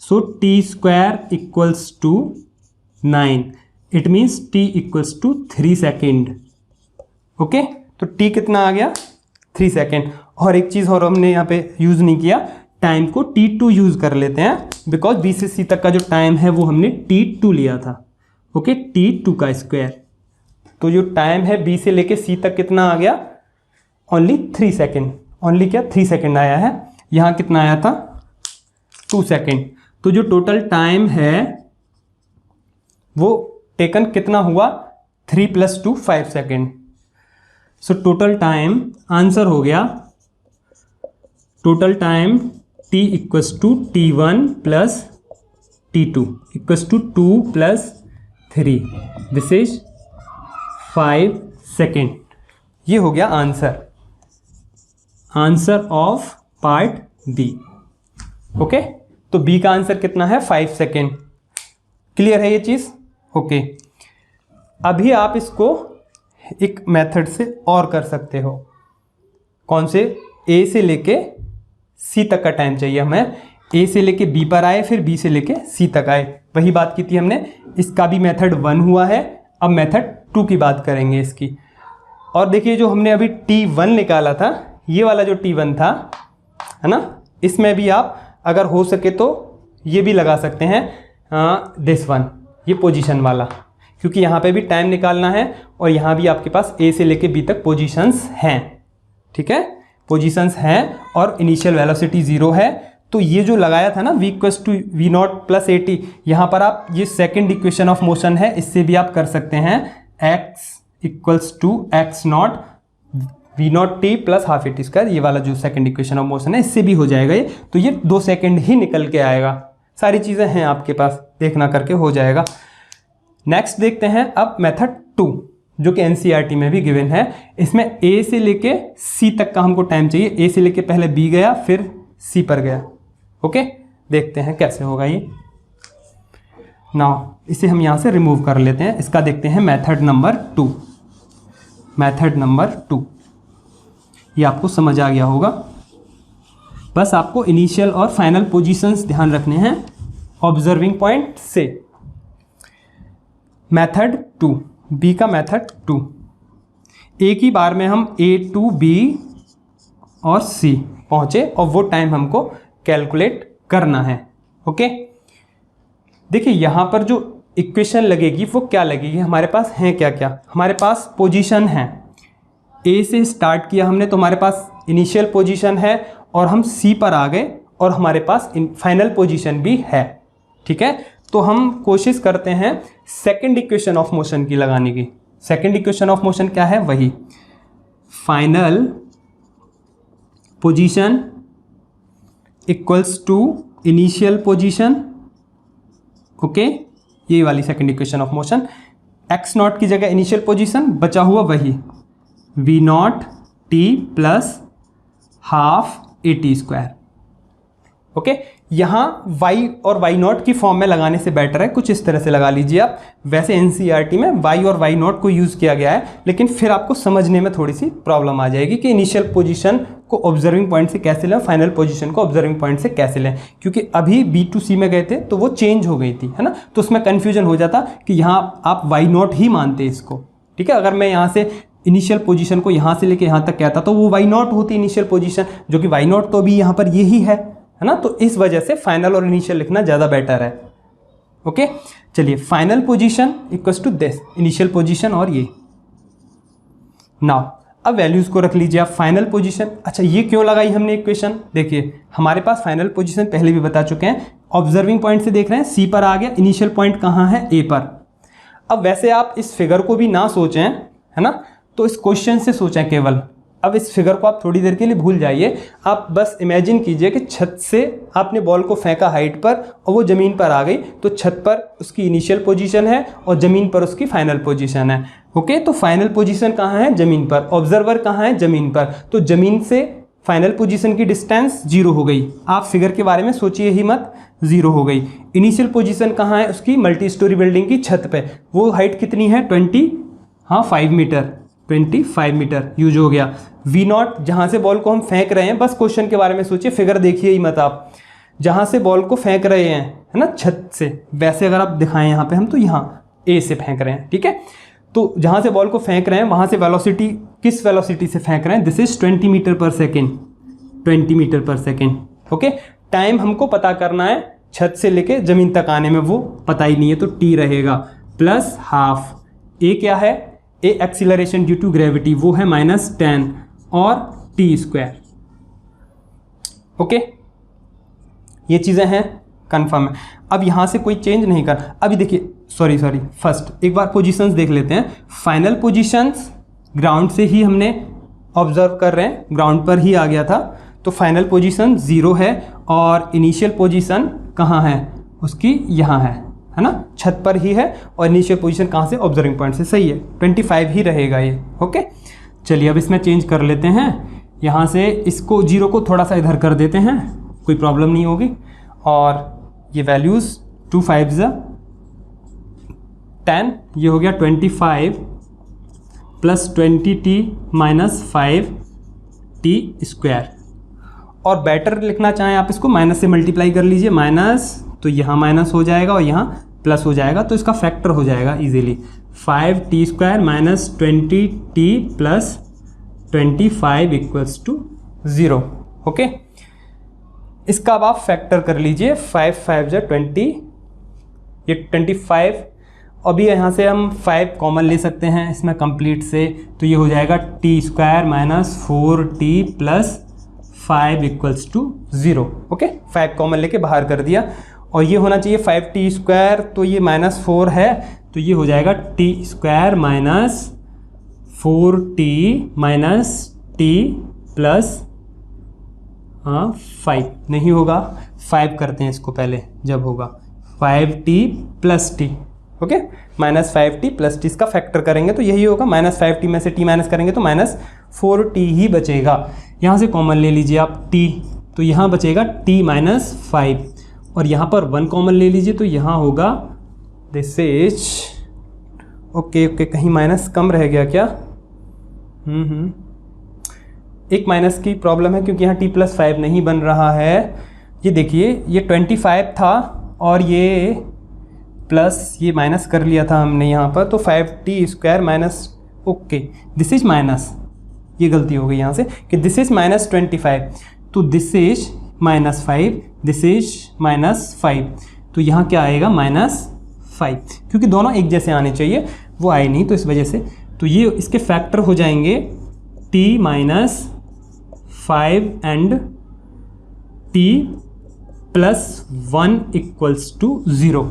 so t square equals to 9, it means t equals to 3 second. Okay, तो टी कितना आ गया, 3 सेकेंड। और एक चीज़ और हमने यहाँ पे यूज़ नहीं किया, टाइम को T2 यूज़ कर लेते हैं, बिकॉज बी से सी तक का जो टाइम है वो हमने T2 लिया था। ओके, T2 का स्क्वायर, तो जो टाइम है बी से लेके सी तक कितना आ गया, ओनली 3 सेकेंड। ओनली क्या, 3 सेकेंड आया है। यहाँ कितना आया था, 2 सेकेंड। तो जो टोटल टाइम है वो टेकन कितना हुआ, 3 + 2 5 second. So total time answer हो गया, total time t equals to T1 + T2 equals to 2 + 3, this is 5 second. ये हो गया answer, answer of part b. Okay, तो बी का आंसर कितना है, 5 सेकेंड। क्लियर है ये चीज़। ओके, अभी आप इसको एक मेथड से और कर सकते हो। कौन से, ए से लेके सी तक का टाइम चाहिए हमें, ए से लेके बी पर आए, फिर बी से लेके सी तक आए। वही बात की थी हमने, इसका भी मेथड 1 हुआ है। अब मेथड 2 की बात करेंगे इसकी। और देखिए जो हमने अभी T1 निकाला था, ये वाला जो T1 था, है ना, इसमें भी आप अगर हो सके तो ये भी लगा सकते हैं, दिस वन, ये पोजीशन वाला, क्योंकि यहाँ पे भी टाइम निकालना है और यहाँ भी आपके पास ए से लेके बी तक पोजीशंस हैं। ठीक है, पोजीशंस हैं और इनिशियल वेलोसिटी 0 है। तो ये जो लगाया था ना, v = v0 + at, यहाँ पर आप ये सेकंड इक्वेशन ऑफ मोशन है, इससे भी आप कर सकते हैं, x = x0 v0t + ½ at²। ये वाला जो सेकंड इक्वेशन ऑफ मोशन है, इससे भी हो जाएगा ये। तो ये 2 सेकंड ही निकल के आएगा। सारी चीज़ें हैं आपके पास, देखना करके हो जाएगा। नेक्स्ट देखते हैं अब मेथड 2, जो कि एनसीईआरटी में भी गिवन है। इसमें ए से लेके सी तक का हमको टाइम चाहिए। ए से लेके पहले बी गया, फिर सी पर गया। ओके, देखते हैं कैसे होगा ये। नाउ इसे हम यहाँ से रिमूव कर लेते हैं। इसका देखते हैं मेथड नंबर 2। मेथड नंबर 2 ये आपको समझ आ गया होगा। बस आपको इनिशियल और फाइनल पोजीशंस ध्यान रखने हैं ऑब्जर्विंग पॉइंट से। मेथड 2, बी का मेथड 2, एक ही बार में हम ए टू बी और सी पहुँचे और वो टाइम हमको कैलकुलेट करना है। ओके, देखिए यहाँ पर जो इक्वेशन लगेगी वो क्या लगेगी, हमारे पास है क्या क्या, हमारे पास पोजीशन है। ए से स्टार्ट किया हमने तो हमारे पास इनिशियल पोजीशन है और हम सी पर आ गए और हमारे पास फाइनल पोजीशन भी है। ठीक है, तो हम कोशिश करते हैं सेकंड इक्वेशन ऑफ मोशन की लगाने की। सेकंड इक्वेशन ऑफ मोशन क्या है? वही final position equals to initial position. Okay, ये वाली second equation of motion. X naught की जगह इनिशियल पोजीशन, बचा हुआ वही v naught t plus half a t square. Okay, यहाँ y और y नॉट की फॉर्म में लगाने से बेटर है, कुछ इस तरह से लगा लीजिए आप। वैसे एनसीईआरटी में y और y नॉट को यूज़ किया गया है, लेकिन फिर आपको समझने में थोड़ी सी प्रॉब्लम आ जाएगी कि इनिशियल पोजीशन को ऑब्जर्विंग पॉइंट से कैसे लें, फाइनल पोजीशन को ऑब्जर्विंग पॉइंट से कैसे लें, क्योंकि अभी B2C में गए थे तो वो चेंज हो गई थी, है ना। तो उसमें कन्फ्यूजन हो जाता कि यहाँ आप y नॉट ही मानते इसको। ठीक है, अगर मैं यहाँ से इनिशियल पोजीशन को यहाँ से लेके यहाँ तक कहता तो वो y नॉट होती इनिशियल पोजीशन, जो कि y नॉट तो अभी यहाँ पर यही है ना। तो इस वजह से फाइनल और इनिशियल लिखना ज़्यादा बेटर है। ओके, चलिए final position equals to this initial position और ये। नाउ अब वैल्यूज़ को रख लीजिए आप। फाइनल पोजीशन, अच्छा ये क्यों लगाई हमने इक्वेशन? देखिए हमारे पास फाइनल पोजीशन पहले भी बता चुके हैं, ऑब्जर्विंग पॉइंट से देख रहे हैं, सी पर आ गया, इनिशियल पॉइंट कहाँ है? ए पर। अब वैसे आप इस फिगर को भी ना सोचें, है ना, तो इस क्वेश्चन से सोचें केवल। अब इस फिगर को आप थोड़ी देर के लिए भूल जाइए, आप बस इमेजिन कीजिए कि छत से आपने बॉल को फेंका हाइट पर और वो ज़मीन पर आ गई, तो छत पर उसकी इनिशियल पोजीशन है और ज़मीन पर उसकी फाइनल पोजीशन है। ओके, तो फाइनल पोजीशन कहाँ है? ज़मीन पर। ऑब्जर्वर कहाँ है? ज़मीन पर। तो ज़मीन से फाइनल पोजीशन की डिस्टेंस 0 हो गई। आप फिगर के बारे में सोचिए ही मत, 0 हो गई। इनिशियल पोजीशन कहाँ है? उसकी मल्टी स्टोरी बिल्डिंग की छत पे। वो हाइट कितनी है? 5 मीटर, 25 मीटर यूज हो गया। वी नॉट, जहाँ से बॉल को हम फेंक रहे हैं, बस क्वेश्चन के बारे में सोचिए, फिगर देखिए ही मत आप। जहाँ से बॉल को फेंक रहे हैं, है ना, छत से, वैसे अगर आप दिखाएं यहाँ पे हम, तो यहाँ ए से फेंक रहे हैं। ठीक है, तो जहाँ से बॉल को फेंक रहे हैं वहाँ से वेलोसिटी, किस वेलोसिटी से फेंक रहे हैं? This is 20 metre per second, 20 metre per second. Okay, time हमको पता करना है, छत से लेके ज़मीन तक आने में वो पता ही नहीं है, तो टी रहेगा प्लस हाफ। ए क्या है? ए एक्सीलरेशन ड्यू टू ग्रेविटी, वो है -10 और टी स्क्वायर। ओके, ये चीज़ें हैं, कंफर्म है। अब यहाँ से कोई चेंज नहीं कर। अभी देखिए, सॉरी फर्स्ट एक बार पोजीशंस देख लेते हैं। फाइनल पोजीशंस ग्राउंड से ही हमने ऑब्जर्व कर रहे हैं, ग्राउंड पर ही आ गया था, तो फाइनल पोजीशन 0 है और इनिशियल पोजीशन कहाँ है? उसकी यहाँ है ना, छत पर ही है। और इनिशियल पोजीशन कहाँ से? ऑब्जर्विंग पॉइंट से। सही है, 25 ही रहेगा ये। ओके, चलिए अब इसमें चेंज कर लेते हैं। यहाँ से इसको 0 को थोड़ा सा इधर कर देते हैं, कोई प्रॉब्लम नहीं होगी। और ये वैल्यूज़ 2 5 10, ये हो गया 25 plus 20t minus 5t square. और बेटर लिखना चाहें आप इसको माइनस से मल्टीप्लाई कर लीजिए, माइनस तो यहाँ माइनस हो जाएगा और यहाँ प्लस हो जाएगा, तो इसका फैक्टर हो जाएगा easily. 5t square minus 20t plus 25 equals to 0। Okay, इसका अब आप फैक्टर कर लीजिए। 5 5 20, ये 25। अभी यहाँ से हम 5 कॉमन ले सकते हैं इसमें कंप्लीट से, तो ये हो जाएगा t square minus 4t plus 5 equals to 0। Okay, 5 common लेके बाहर कर दिया और ये होना चाहिए 5t स्क्वायर, तो ये -4 है, तो ये हो जाएगा t square minus 4t minus t plus 5 नहीं होगा, 5 करते हैं इसको पहले, जब होगा 5t plus t। Okay, -5t plus t, इसका फैक्टर करेंगे तो यही होगा। -5t में से t माइनस करेंगे तो -4t ही बचेगा। यहाँ से कॉमन ले लीजिए आप t, तो यहाँ बचेगा t माइनस 5 और यहाँ पर 1 कॉमन ले लीजिए, तो यहाँ होगा दिस इज ओके, कहीं माइनस कम रह गया क्या? एक माइनस की प्रॉब्लम है क्योंकि यहाँ t प्लस 5 नहीं बन रहा है। ये देखिए, ये 25 था और ये प्लस, ये माइनस कर लिया था हमने यहाँ पर, तो 5t square minus, okay this is minus, ये गलती हो गई यहाँ से कि दिस इज -25, तो दिस इज -5, दिस इज -5, तो यहाँ क्या आएगा? -5, क्योंकि दोनों एक जैसे आने चाहिए, वो आए नहीं, तो इस वजह से तो ये इसके फैक्टर हो जाएंगे t -5 and t plus 1 equals to 0।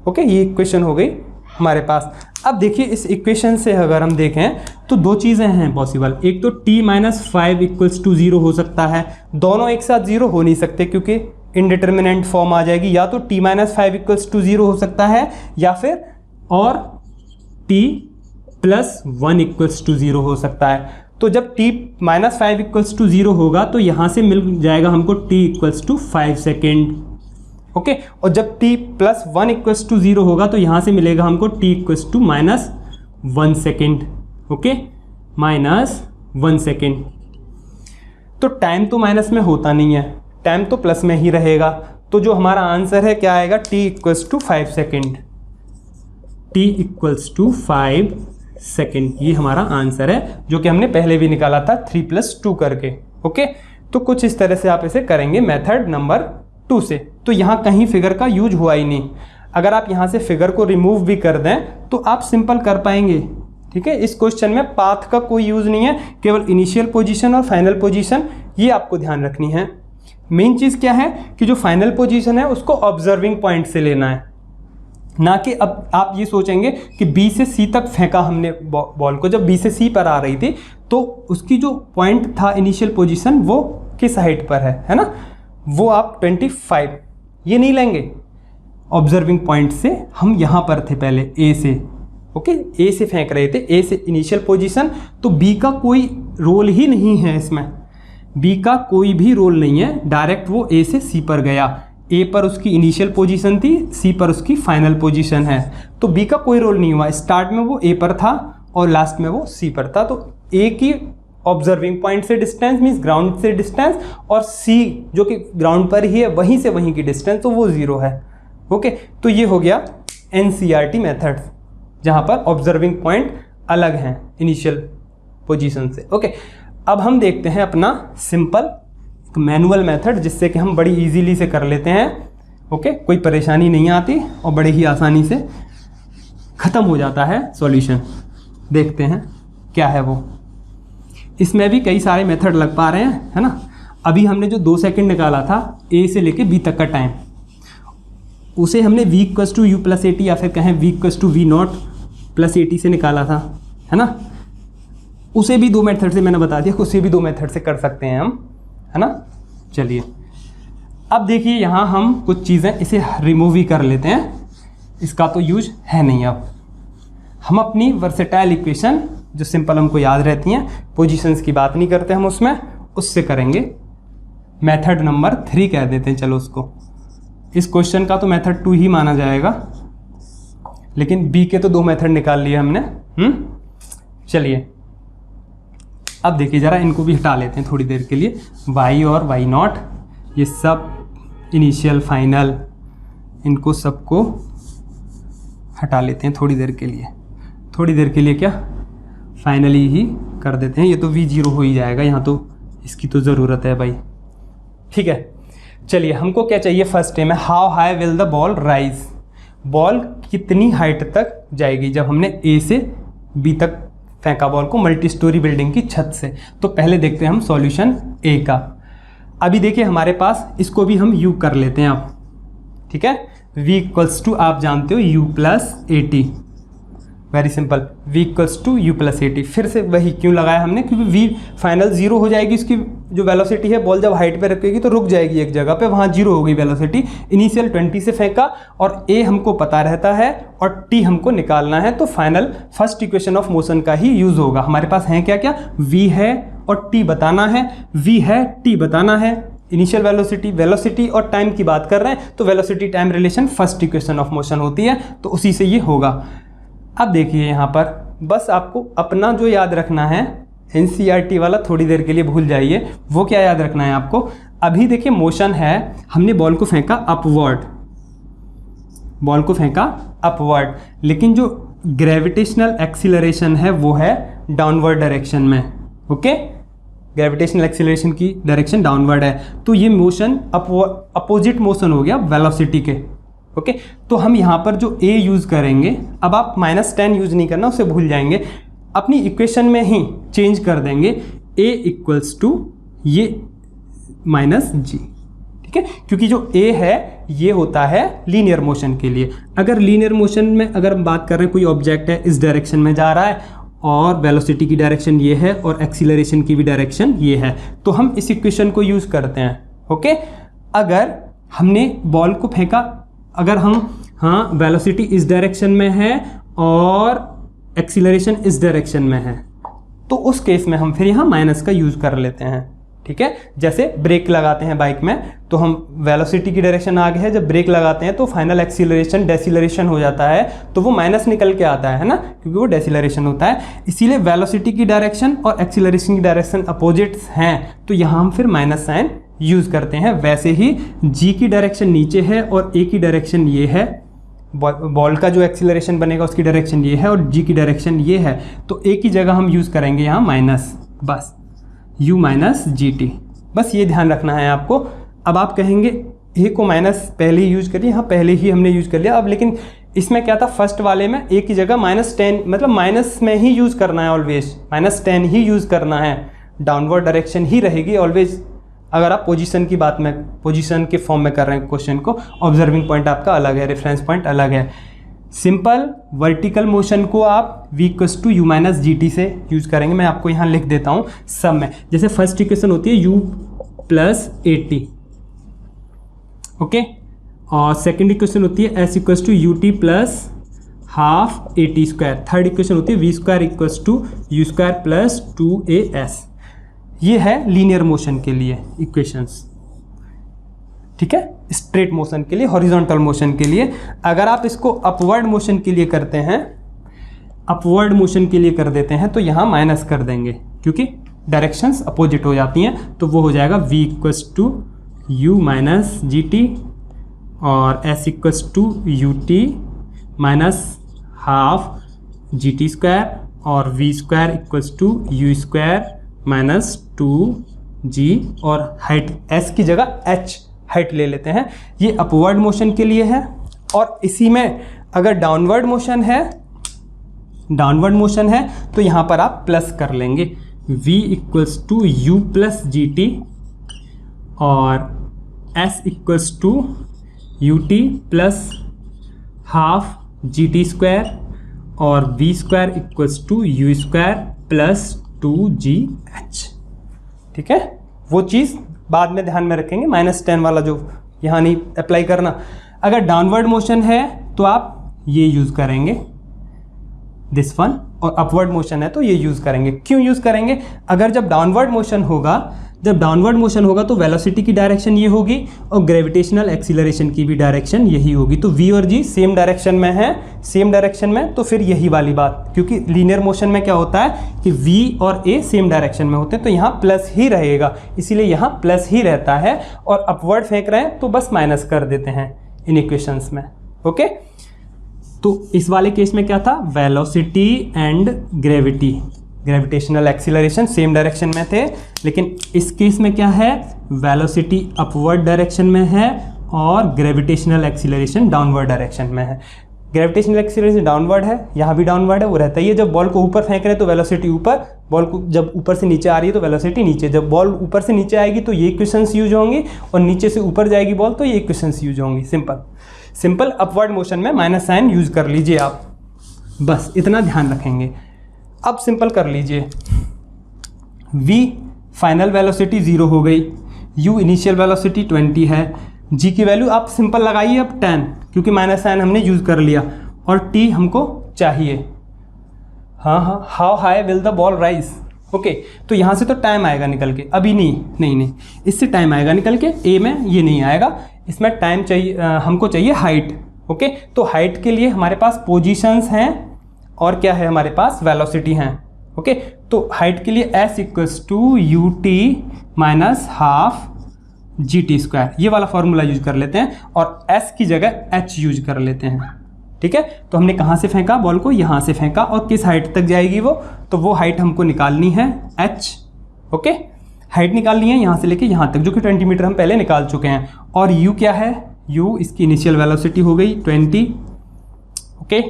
Okay, ये इक्वेशन हो गई हमारे पास। अब देखिए इस इक्वेशन से अगर हम देखें तो दो चीज़ें हैं पॉसिबल। एक तो t माइनस 5 इक्वल्स टू 0 हो सकता है, दोनों एक साथ 0 हो नहीं सकते क्योंकि इनडिटर्मिनेंट फॉर्म आ जाएगी। या तो t माइनस 5 इक्वल्स टू 0 हो सकता है या फिर और t प्लस 1 इक्वल्स टू 0 हो सकता है। तो जब t माइनस 5 इक्वल्स टू 0 होगा तो यहाँ से मिल जाएगा हमको t equals to 5 second. Okay, और जब t प्लस 1 इक्वल्स टू 0 होगा तो यहाँ से मिलेगा हमको t equals to minus 1 second. Okay, minus 1 second. तो टाइम तो माइनस में होता नहीं है, टाइम तो प्लस में ही रहेगा। तो जो हमारा आंसर है क्या आएगा, t equals to 5 second. t equals to 5 second, ये हमारा आंसर है जो कि हमने पहले भी निकाला था 3 + 2 करके। ओके, तो कुछ इस तरह से आप इसे करेंगे मेथड नंबर 2 से। तो यहाँ कहीं फिगर का यूज हुआ ही नहीं। अगर आप यहाँ से फिगर को रिमूव भी कर दें तो आप सिंपल कर पाएंगे। ठीक है, इस क्वेश्चन में पाथ का कोई यूज नहीं है, केवल इनिशियल पोजीशन और फाइनल पोजीशन, ये आपको ध्यान रखनी है। मेन चीज़ क्या है कि जो फाइनल पोजीशन है उसको ऑब्जर्विंग पॉइंट से लेना है, ना कि अब आप ये सोचेंगे कि B से C तक फेंका हमने बॉल को। जब B से C पर आ रही थी तो उसकी जो पॉइंट था इनिशियल पोजीशन वो किस हाइट पर है ना, वो आप 25 ये नहीं लेंगे। ऑब्जर्विंग पॉइंट से हम यहाँ पर थे पहले A से। ओके, A से फेंक रहे थे, A से इनिशियल पोजीशन। तो B का कोई रोल ही नहीं है इसमें, B का कोई भी रोल नहीं है। डायरेक्ट वो A से C पर गया। A पर उसकी इनिशियल पोजीशन थी, C पर उसकी फाइनल पोजीशन है। तो B का कोई रोल नहीं हुआ। स्टार्ट में वो A पर था और लास्ट में वो C पर था। तो A की ऑब्जर्विंग पॉइंट से डिस्टेंस मीन्स ग्राउंड से डिस्टेंस, और C जो कि ग्राउंड पर ही है वहीं से वहीं की डिस्टेंस, तो वो 0 है। ओके, तो ये हो गया NCERT मेथड, जहाँ पर ऑब्जर्विंग पॉइंट अलग हैं इनिशियल पोजीशन से। ओके, अब हम देखते हैं अपना सिंपल मैनुअल मेथड, जिससे कि हम बड़ी इजीली से कर लेते हैं। ओके, कोई परेशानी नहीं आती और बड़े ही आसानी से ख़त्म हो जाता है सॉल्यूशन। देखते हैं क्या है वो। इसमें भी कई सारे मेथड लग पा रहे हैं, है ना। अभी हमने जो 2 सेकंड निकाला था A से लेके B तक का टाइम, उसे हमने v = u + 80 या फिर कहें v = v0 + 80 से निकाला था, है ना। उसे भी 2 मेथड से मैंने बता दिया, उसे भी 2 मेथड से कर सकते हैं हम, है ना। चलिए अब देखिए यहाँ हम कुछ चीज़ें इसे रिमूव ही कर लेते हैं, इसका तो यूज है नहीं। अब हम अपनी वर्सेटाइल इक्वेशन जो सिंपल हमको याद रहती हैं, पोजीशंस की बात नहीं करते हम उसमें, उससे करेंगे। मेथड नंबर 3 कह देते हैं चलो उसको। इस क्वेश्चन का तो मेथड 2 ही माना जाएगा, लेकिन B के तो 2 मेथड निकाल लिए हमने। चलिए अब देखिए ज़रा इनको भी हटा लेते हैं थोड़ी देर के लिए। y और y0 ये सब इनिशियल फाइनल, इनको सबको हटा लेते हैं थोड़ी देर के लिए। थोड़ी देर के लिए क्या, फाइनली ही कर देते हैं। ये तो v0 हो ही जाएगा, यहाँ तो इसकी तो ज़रूरत है भाई। ठीक है, चलिए हमको क्या चाहिए फर्स्ट स्टेप में, how high will the ball rise, ball कितनी हाइट तक जाएगी जब हमने A से B तक फेंका बॉल को मल्टी स्टोरी बिल्डिंग की छत से। तो पहले देखते हैं हम सॉल्यूशन A का। अभी देखिए हमारे पास, इसको भी हम U कर लेते हैं आप, ठीक है। V = आप जानते हो U + 80, very simple, V = U + 80। फिर से वही क्यों लगाया हमने, क्योंकि V फाइनल 0 हो जाएगी, इसकी जो वेलोसिटी है, बॉल जब हाइट पे रखेगी तो रुक जाएगी एक जगह पे, वहाँ 0 हो गई वेलोसिटी। इनिशियल 20 से फेंका और A हमको पता रहता है और T हमको निकालना है, तो final first equation of motion का ही यूज़ होगा। हमारे पास है क्या क्या, V है और T बताना है, V है T बताना है। इनिशियल वेलोसिटी और टाइम की बात कर रहे हैं, तो velocity time relation first equation of motion होती है, तो उसी से ये होगा। अब देखिए यहाँ पर बस आपको अपना जो याद रखना है, NCERT वाला थोड़ी देर के लिए भूल जाइए। वो क्या याद रखना है आपको, अभी देखिए मोशन है, हमने बॉल को फेंका अपवर्ड, लेकिन जो ग्रेविटेशनल एक्सीलरेशन है वो है डाउनवर्ड डायरेक्शन में। ओके, ग्रेविटेशनल एक्सीलरेशन की डायरेक्शन डाउनवर्ड है, तो ये मोशन अपोजिट मोशन हो गया वेलोसिटी के। ओके, तो हम यहाँ पर जो A यूज़ करेंगे, अब आप -10 यूज़ नहीं करना, उसे भूल जाएंगे, अपनी इक्वेशन में ही चेंज कर देंगे। A = ये -g, ठीक ठीक है, क्योंकि जो ए है ये होता है लीनियर मोशन के लिए। अगर लीनियर मोशन में अगर हम बात कर रहे हैं, कोई ऑब्जेक्ट है इस डायरेक्शन में जा रहा है और वेलोसिटी की डायरेक्शन ये है और एक्सीलरेशन की भी डायरेक्शन ये है, तो हम इस इक्वेशन को यूज़ करते हैं। ओके, अगर हमने बॉल को फेंका, अगर हम हाँ वेलोसिटी इस डायरेक्शन में है और एक्सीलरेशन इस डायरेक्शन में है, तो उस केस में हम फिर यहाँ माइनस का यूज़ कर लेते हैं। ठीक है, जैसे ब्रेक लगाते हैं बाइक में, तो हम वेलोसिटी की डायरेक्शन आगे है, जब ब्रेक लगाते हैं तो फाइनल एक्सीलरेशन डेसिलरेशन हो जाता है, तो वो माइनस निकल के आता है ना, क्योंकि वो डेसिलरेशन होता है। इसीलिए वेलोसिटी की डायरेक्शन और एक्सीलरेशन की डायरेक्शन अपोजिट्स हैं, तो यहाँ हम फिर माइनस साइन यूज़ करते हैं। वैसे ही जी की डायरेक्शन नीचे है और ए की डायरेक्शन ये है, बॉल का जो एक्सीलरेशन बनेगा उसकी डायरेक्शन ये है और जी की डायरेक्शन ये है, तो ए की जगह हम यूज़ करेंगे यहाँ माइनस, बस u माइनस जी टी, बस ये ध्यान रखना है आपको। अब आप कहेंगे ए को माइनस पहले ही यूज़ करिए, हाँ पहले ही हमने यूज़ कर लिया। अब लेकिन इसमें क्या था, फर्स्ट वाले में ए की जगह -10, मतलब माइनस में ही यूज़ करना है, ऑलवेज -10 ही यूज़ करना है, डाउनवर्ड डायरेक्शन ही रहेगी ऑलवेज। अगर आप पोजीशन की बात में, पोजीशन के फॉर्म में कर रहे हैं क्वेश्चन को, ऑब्जर्विंग पॉइंट आपका अलग है, रेफरेंस पॉइंट अलग है। सिंपल वर्टिकल मोशन को आप v = u minus G T से यूज़ करेंगे। मैं आपको यहाँ लिख देता हूँ सब में। जैसे फर्स्ट इक्वेशन होती है u plus a t, okay, और सेकेंड इक्वेशन होती है s = ut plus half a t square. Third equation होती है v² = u² प्लस 2as। ये है लीनियर मोशन के लिए इक्वेशंस, ठीक है, स्ट्रेट मोशन के लिए, हॉरिजॉन्टल मोशन के लिए। अगर आप इसको अपवर्ड मोशन के लिए करते हैं, अपवर्ड मोशन के लिए कर देते हैं, तो यहाँ माइनस कर देंगे क्योंकि डायरेक्शंस अपोजिट हो जाती हैं, तो वो हो जाएगा v = u minus G T और s = ut minus half G T square और v² = u² माइनस 2g और हाइट s की जगह h हाइट ले लेते हैं। ये अपवर्ड मोशन के लिए है। और इसी में अगर डाउनवर्ड मोशन है तो यहाँ पर आप प्लस कर लेंगे, v = u plus G T और s = ut plus half G T square और v² = u² प्लस 2gh। ठीक है, वो चीज़ बाद में ध्यान में रखेंगे, -10 वाला जो यहाँ नहीं अप्लाई करना। अगर डाउनवर्ड मोशन है तो आप ये यूज़ करेंगे दिस वन, और अपवर्ड मोशन है तो ये यूज़ करेंगे। क्यों यूज़ करेंगे? अगर जब डाउनवर्ड मोशन होगा तो वेलोसिटी की डायरेक्शन ये होगी और ग्रेविटेशनल एक्सीलरेशन की भी डायरेक्शन यही होगी। तो v और g सेम डायरेक्शन में है, सेम डायरेक्शन में, तो फिर यही वाली बात, क्योंकि लीनियर मोशन में क्या होता है कि v और a सेम डायरेक्शन में होते हैं, तो यहाँ प्लस ही रहेगा, इसीलिए यहाँ प्लस ही रहता है। और अपवर्ड फेंक रहे हैं तो बस माइनस कर देते हैं इन इक्वेशंस में। ओके, तो इस वाले केस में क्या था, velocity and gravitational acceleration same direction में थे, लेकिन इस केस में क्या है, वेलोसिटी अपवर्ड डायरेक्शन में है और ग्रेविटेशनल एक्सीलरेशन डाउनवर्ड डायरेक्शन में है। ग्रेविटेशनल एक्सीलरेशन डाउनवर्ड है, यहाँ भी डाउनवर्ड है, वो रहता ही है। जब बॉल को ऊपर फेंक रहे हैं तो वेलोसिटी ऊपर, बॉल को जब ऊपर से नीचे आ रही है तो वेलोसिटी नीचे। जब बॉल ऊपर से नीचे आएगी तो ये इक्वेशंस यूज होंगी, और नीचे से ऊपर जाएगी बॉल तो ये इक्वेशंस यूज होंगी। सिंपल अपवर्ड मोशन में माइनस साइन यूज कर लीजिए आप, बस इतना ध्यान रखेंगे। अब सिंपल कर लीजिए, v फाइनल वेलोसिटी 0 हो गई, u इनिशियल वेलोसिटी 20 है, g की वैल्यू आप सिंपल लगाइए अब 10, क्योंकि माइनस साइन हमने यूज़ कर लिया, और t हमको चाहिए। हाँ, how high will the ball rise. Okay, तो यहाँ से तो टाइम आएगा निकल के, अभी नहीं, इससे टाइम आएगा निकल के, a में ये नहीं आएगा, इसमें टाइम चाहिए, हमको चाहिए हाइट। ओके, तो हाइट के लिए हमारे पास पोजीशंस हैं और क्या है, हमारे पास वेलोसिटी हैं। ओके, तो हाइट के लिए s = ut minus half G T square, ये वाला फॉर्मूला यूज कर लेते हैं, और s की जगह h यूज कर लेते हैं। ठीक है, तो हमने कहाँ से फेंका बॉल को, यहाँ से फेंका, और किस हाइट तक जाएगी वो, तो वो हाइट हमको निकालनी है h। ओके, हाइट निकालनी है यहाँ से लेके यहाँ तक, जो कि 20 मीटर हम पहले निकाल चुके हैं। और u क्या है, u इसकी इनिशियल वेलोसिटी हो गई 20। ओके,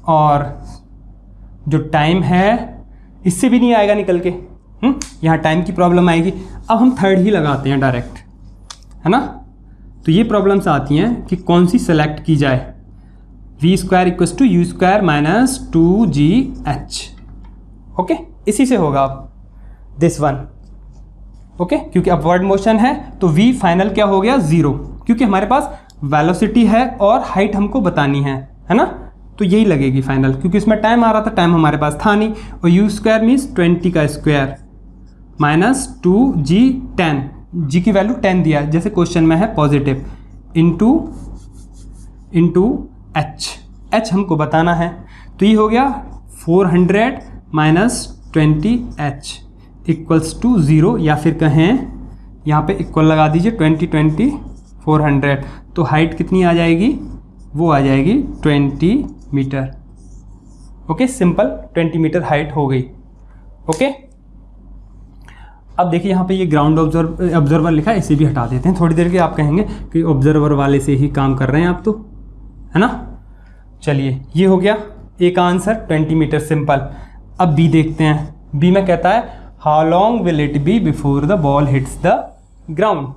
और जो टाइम है इससे भी नहीं आएगा निकल के, यहाँ टाइम की प्रॉब्लम आएगी। अब हम थर्ड ही लगाते हैं डायरेक्ट, है ना। तो ये प्रॉब्लम्स आती हैं कि कौन सी सेलेक्ट की जाए। V square equals to u square minus 2GH। Okay, इसी से होगा अब दिस वन। ओके, क्योंकि अपवर्ड मोशन है तो v फाइनल क्या हो गया 0, क्योंकि हमारे पास वेलोसिटी है और हाइट हमको बतानी है ना, तो यही लगेगी फाइनल, क्योंकि इसमें टाइम आ रहा था, टाइम हमारे पास था नहीं। और यू स्क्वायर मीन्स 20 का स्क्वायर माइनस 2g 10, g की वैल्यू 10 दिया है जैसे क्वेश्चन में है पॉजिटिव, इंटू h हमको बताना है। तो ये हो गया 400 माइनस 20h इक्वल्स टू 0, या फिर कहें यहाँ पे इक्वल लगा दीजिए 20 400, तो हाइट कितनी आ जाएगी, वो आ जाएगी 20 metre. Okay, simple 20 metre height हो गई। ओके, अब देखिए यहाँ पे ये ग्राउंड ऑब्जर्वर लिखा है, इसे भी हटा देते हैं। थोड़ी देर के आप कहेंगे कि ऑब्जर्वर वाले से ही काम कर रहे हैं आप, तो है ना। चलिए, ये हो गया एक आंसर 20 मीटर सिंपल। अब बी देखते हैं। बी में कहता है how long will it be before the ball hits the ground.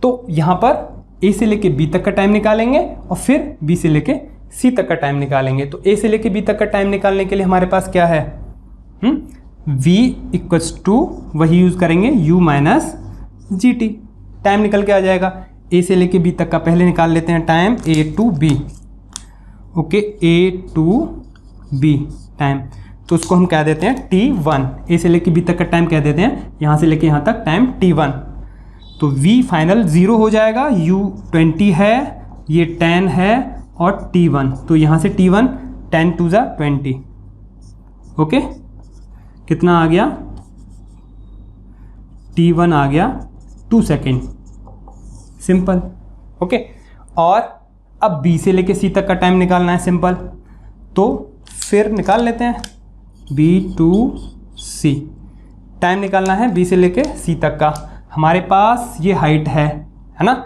तो यहाँ पर ए से लेके बी तक का टाइम निकालेंगे और फिर बी से लेके सी तक का टाइम निकालेंगे। तो ए से लेके बी तक का टाइम निकालने के लिए हमारे पास क्या है, v इक्वल्स टू वही यूज करेंगे u minus G T. Time निकल के आ जाएगा। ए से लेके बी तक का पहले निकाल लेते हैं time, a to b. Okay, a to b time, तो उसको हम कह देते हैं t1। ए से लेके बी तक का टाइम कह देते हैं यहाँ से लेके यहाँ तक टाइम t1। तो v फाइनल 0 हो जाएगा, u 20 है, ये 10 है और t1, तो यहाँ से t1 10 टू ज़ा 20। ओके, कितना आ गया, t1 आ गया 2 सेकेंड, सिंपल। ओके, और अब b से लेके c तक का टाइम निकालना है सिंपल, तो फिर निकाल लेते हैं b टू c। टाइम निकालना है b से लेके c तक का। हमारे पास ये हाइट है ना,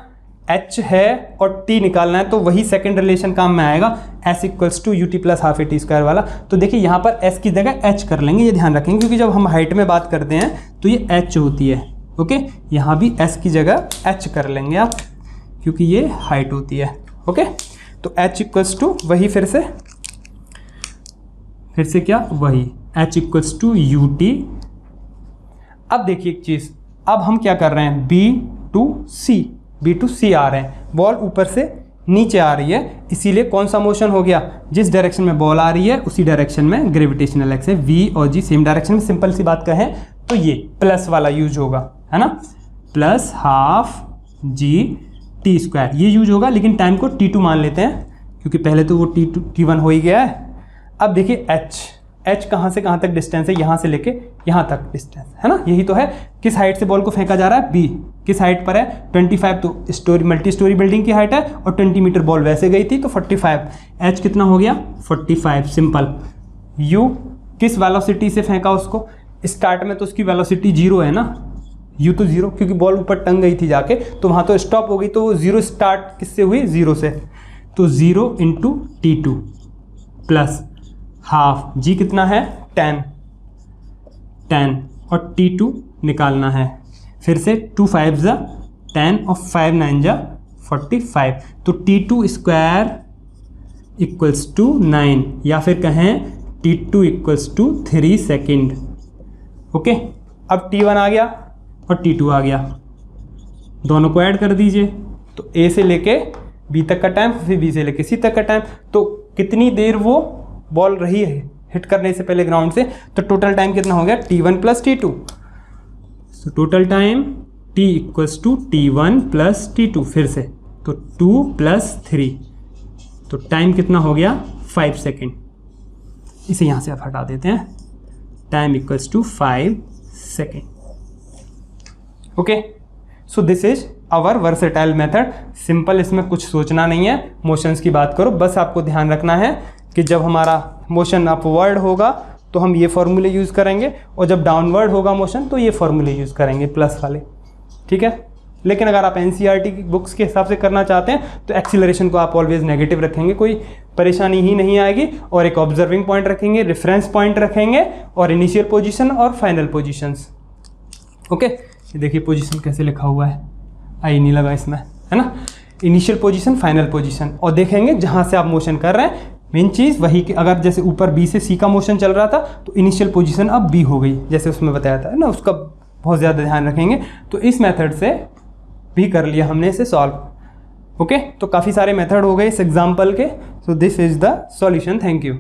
h है और t निकालना है, तो वही सेकंड रिलेशन काम में आएगा, s equals to u t plus half a t square वाला। तो देखिए यहाँ पर s की जगह h कर लेंगे, ये ध्यान रखेंगे, क्योंकि जब हम हाइट में बात करते हैं तो ये h होती है। ओके, यहाँ भी s की जगह h कर लेंगे आप, क्योंकि ये हाइट होती है। ओके, तो h इक्वल्स टू वही फिर से क्या, वही h equals to u t. अब देखिए एक चीज़, अब हम क्या कर रहे हैं, B टू C आ रहे हैं, बॉल ऊपर से नीचे आ रही है, इसीलिए कौन सा मोशन हो गया, जिस डायरेक्शन में बॉल आ रही है उसी डायरेक्शन में ग्रेविटेशनल एक्स है। V और G सेम डायरेक्शन में, सिंपल सी बात कहें तो ये प्लस वाला यूज होगा, है ना, plus half G T square ये यूज होगा, लेकिन टाइम को T2 मान लेते हैं, क्योंकि पहले तो वो T1 हो ही गया है। अब देखिए h कहाँ से कहाँ तक डिस्टेंस है, यहाँ से लेके यहाँ तक डिस्टेंस है ना, यही तो है। किस हाइट से बॉल को फेंका जा रहा है, b किस हाइट पर है 25, तो मल्टी स्टोरी बिल्डिंग की हाइट है, और 20 मीटर बॉल वैसे गई थी तो 45, h कितना हो गया 45, सिंपल। u किस वेलोसिटी से फेंका उसको, स्टार्ट में तो उसकी वेलोसिटी 0 है ना, u तो 0, क्योंकि बॉल ऊपर टंग गई थी जाके, तो वहाँ तो स्टॉप हो गई, तो वो 0 स्टार्ट किससे हुई, 0 से, तो 0 into T2 plus half G कितना है 10 और T2 निकालना है, फिर से 2 5 ज़ा 10 और 5 9 ज़ा 45, तो T2 स्क्वायर इक्वल्स टू 9, या फिर कहें T2 equals to 3 second. Okay, अब T1 आ गया और T2 आ गया, दोनों को ऐड कर दीजिए, तो A से लेके B तक का टाइम, फिर B से लेके C तक का टाइम, तो कितनी देर वो बॉल रही है हिट करने से पहले ग्राउंड से, तो टोटल टाइम कितना हो गया T1 प्लस T2, तो total time T equals to T1 plus T2, फिर से तो 2 प्लस 3, तो टाइम कितना हो गया 5 सेकेंड। इसे यहाँ से आप हटा देते हैं, time equals to 5 second. Okay, so this is our versatile method, simple, इसमें कुछ सोचना नहीं है। मोशंस की बात करो, बस आपको ध्यान रखना है कि जब हमारा मोशन अपवर्ड होगा तो हम ये फॉर्मूले यूज़ करेंगे, और जब डाउनवर्ड होगा मोशन तो ये फॉर्मूले यूज़ करेंगे प्लस वाले, ठीक है। लेकिन अगर आप NCERT की बुक्स के हिसाब से करना चाहते हैं तो एक्सीलरेशन को आप ऑलवेज नेगेटिव रखेंगे, कोई परेशानी ही नहीं आएगी, और एक ऑब्जर्विंग पॉइंट रखेंगे, रेफरेंस पॉइंट रखेंगे, और इनिशियल पोजीशन और फाइनल पोजीशंस। ओके, ये देखिए पोजीशन कैसे लिखा हुआ है, आई नहीं लगा इसमें, है ना। इनिशियल पोजीशन, फाइनल पोजीशन, और देखेंगे जहाँ से आप मोशन कर रहे हैं मेन चीज़ वही कि अगर जैसे ऊपर बी से सी का मोशन चल रहा था तो इनिशियल पोजीशन अब बी हो गई, जैसे उसमें बताया था, है ना। उसका बहुत ज़्यादा ध्यान रखेंगे। तो इस मेथड से भी कर लिया हमने इसे सॉल्व। ओके, तो काफ़ी सारे मेथड हो गए इस एग्जाम्पल के। So this is the solution. Thank you.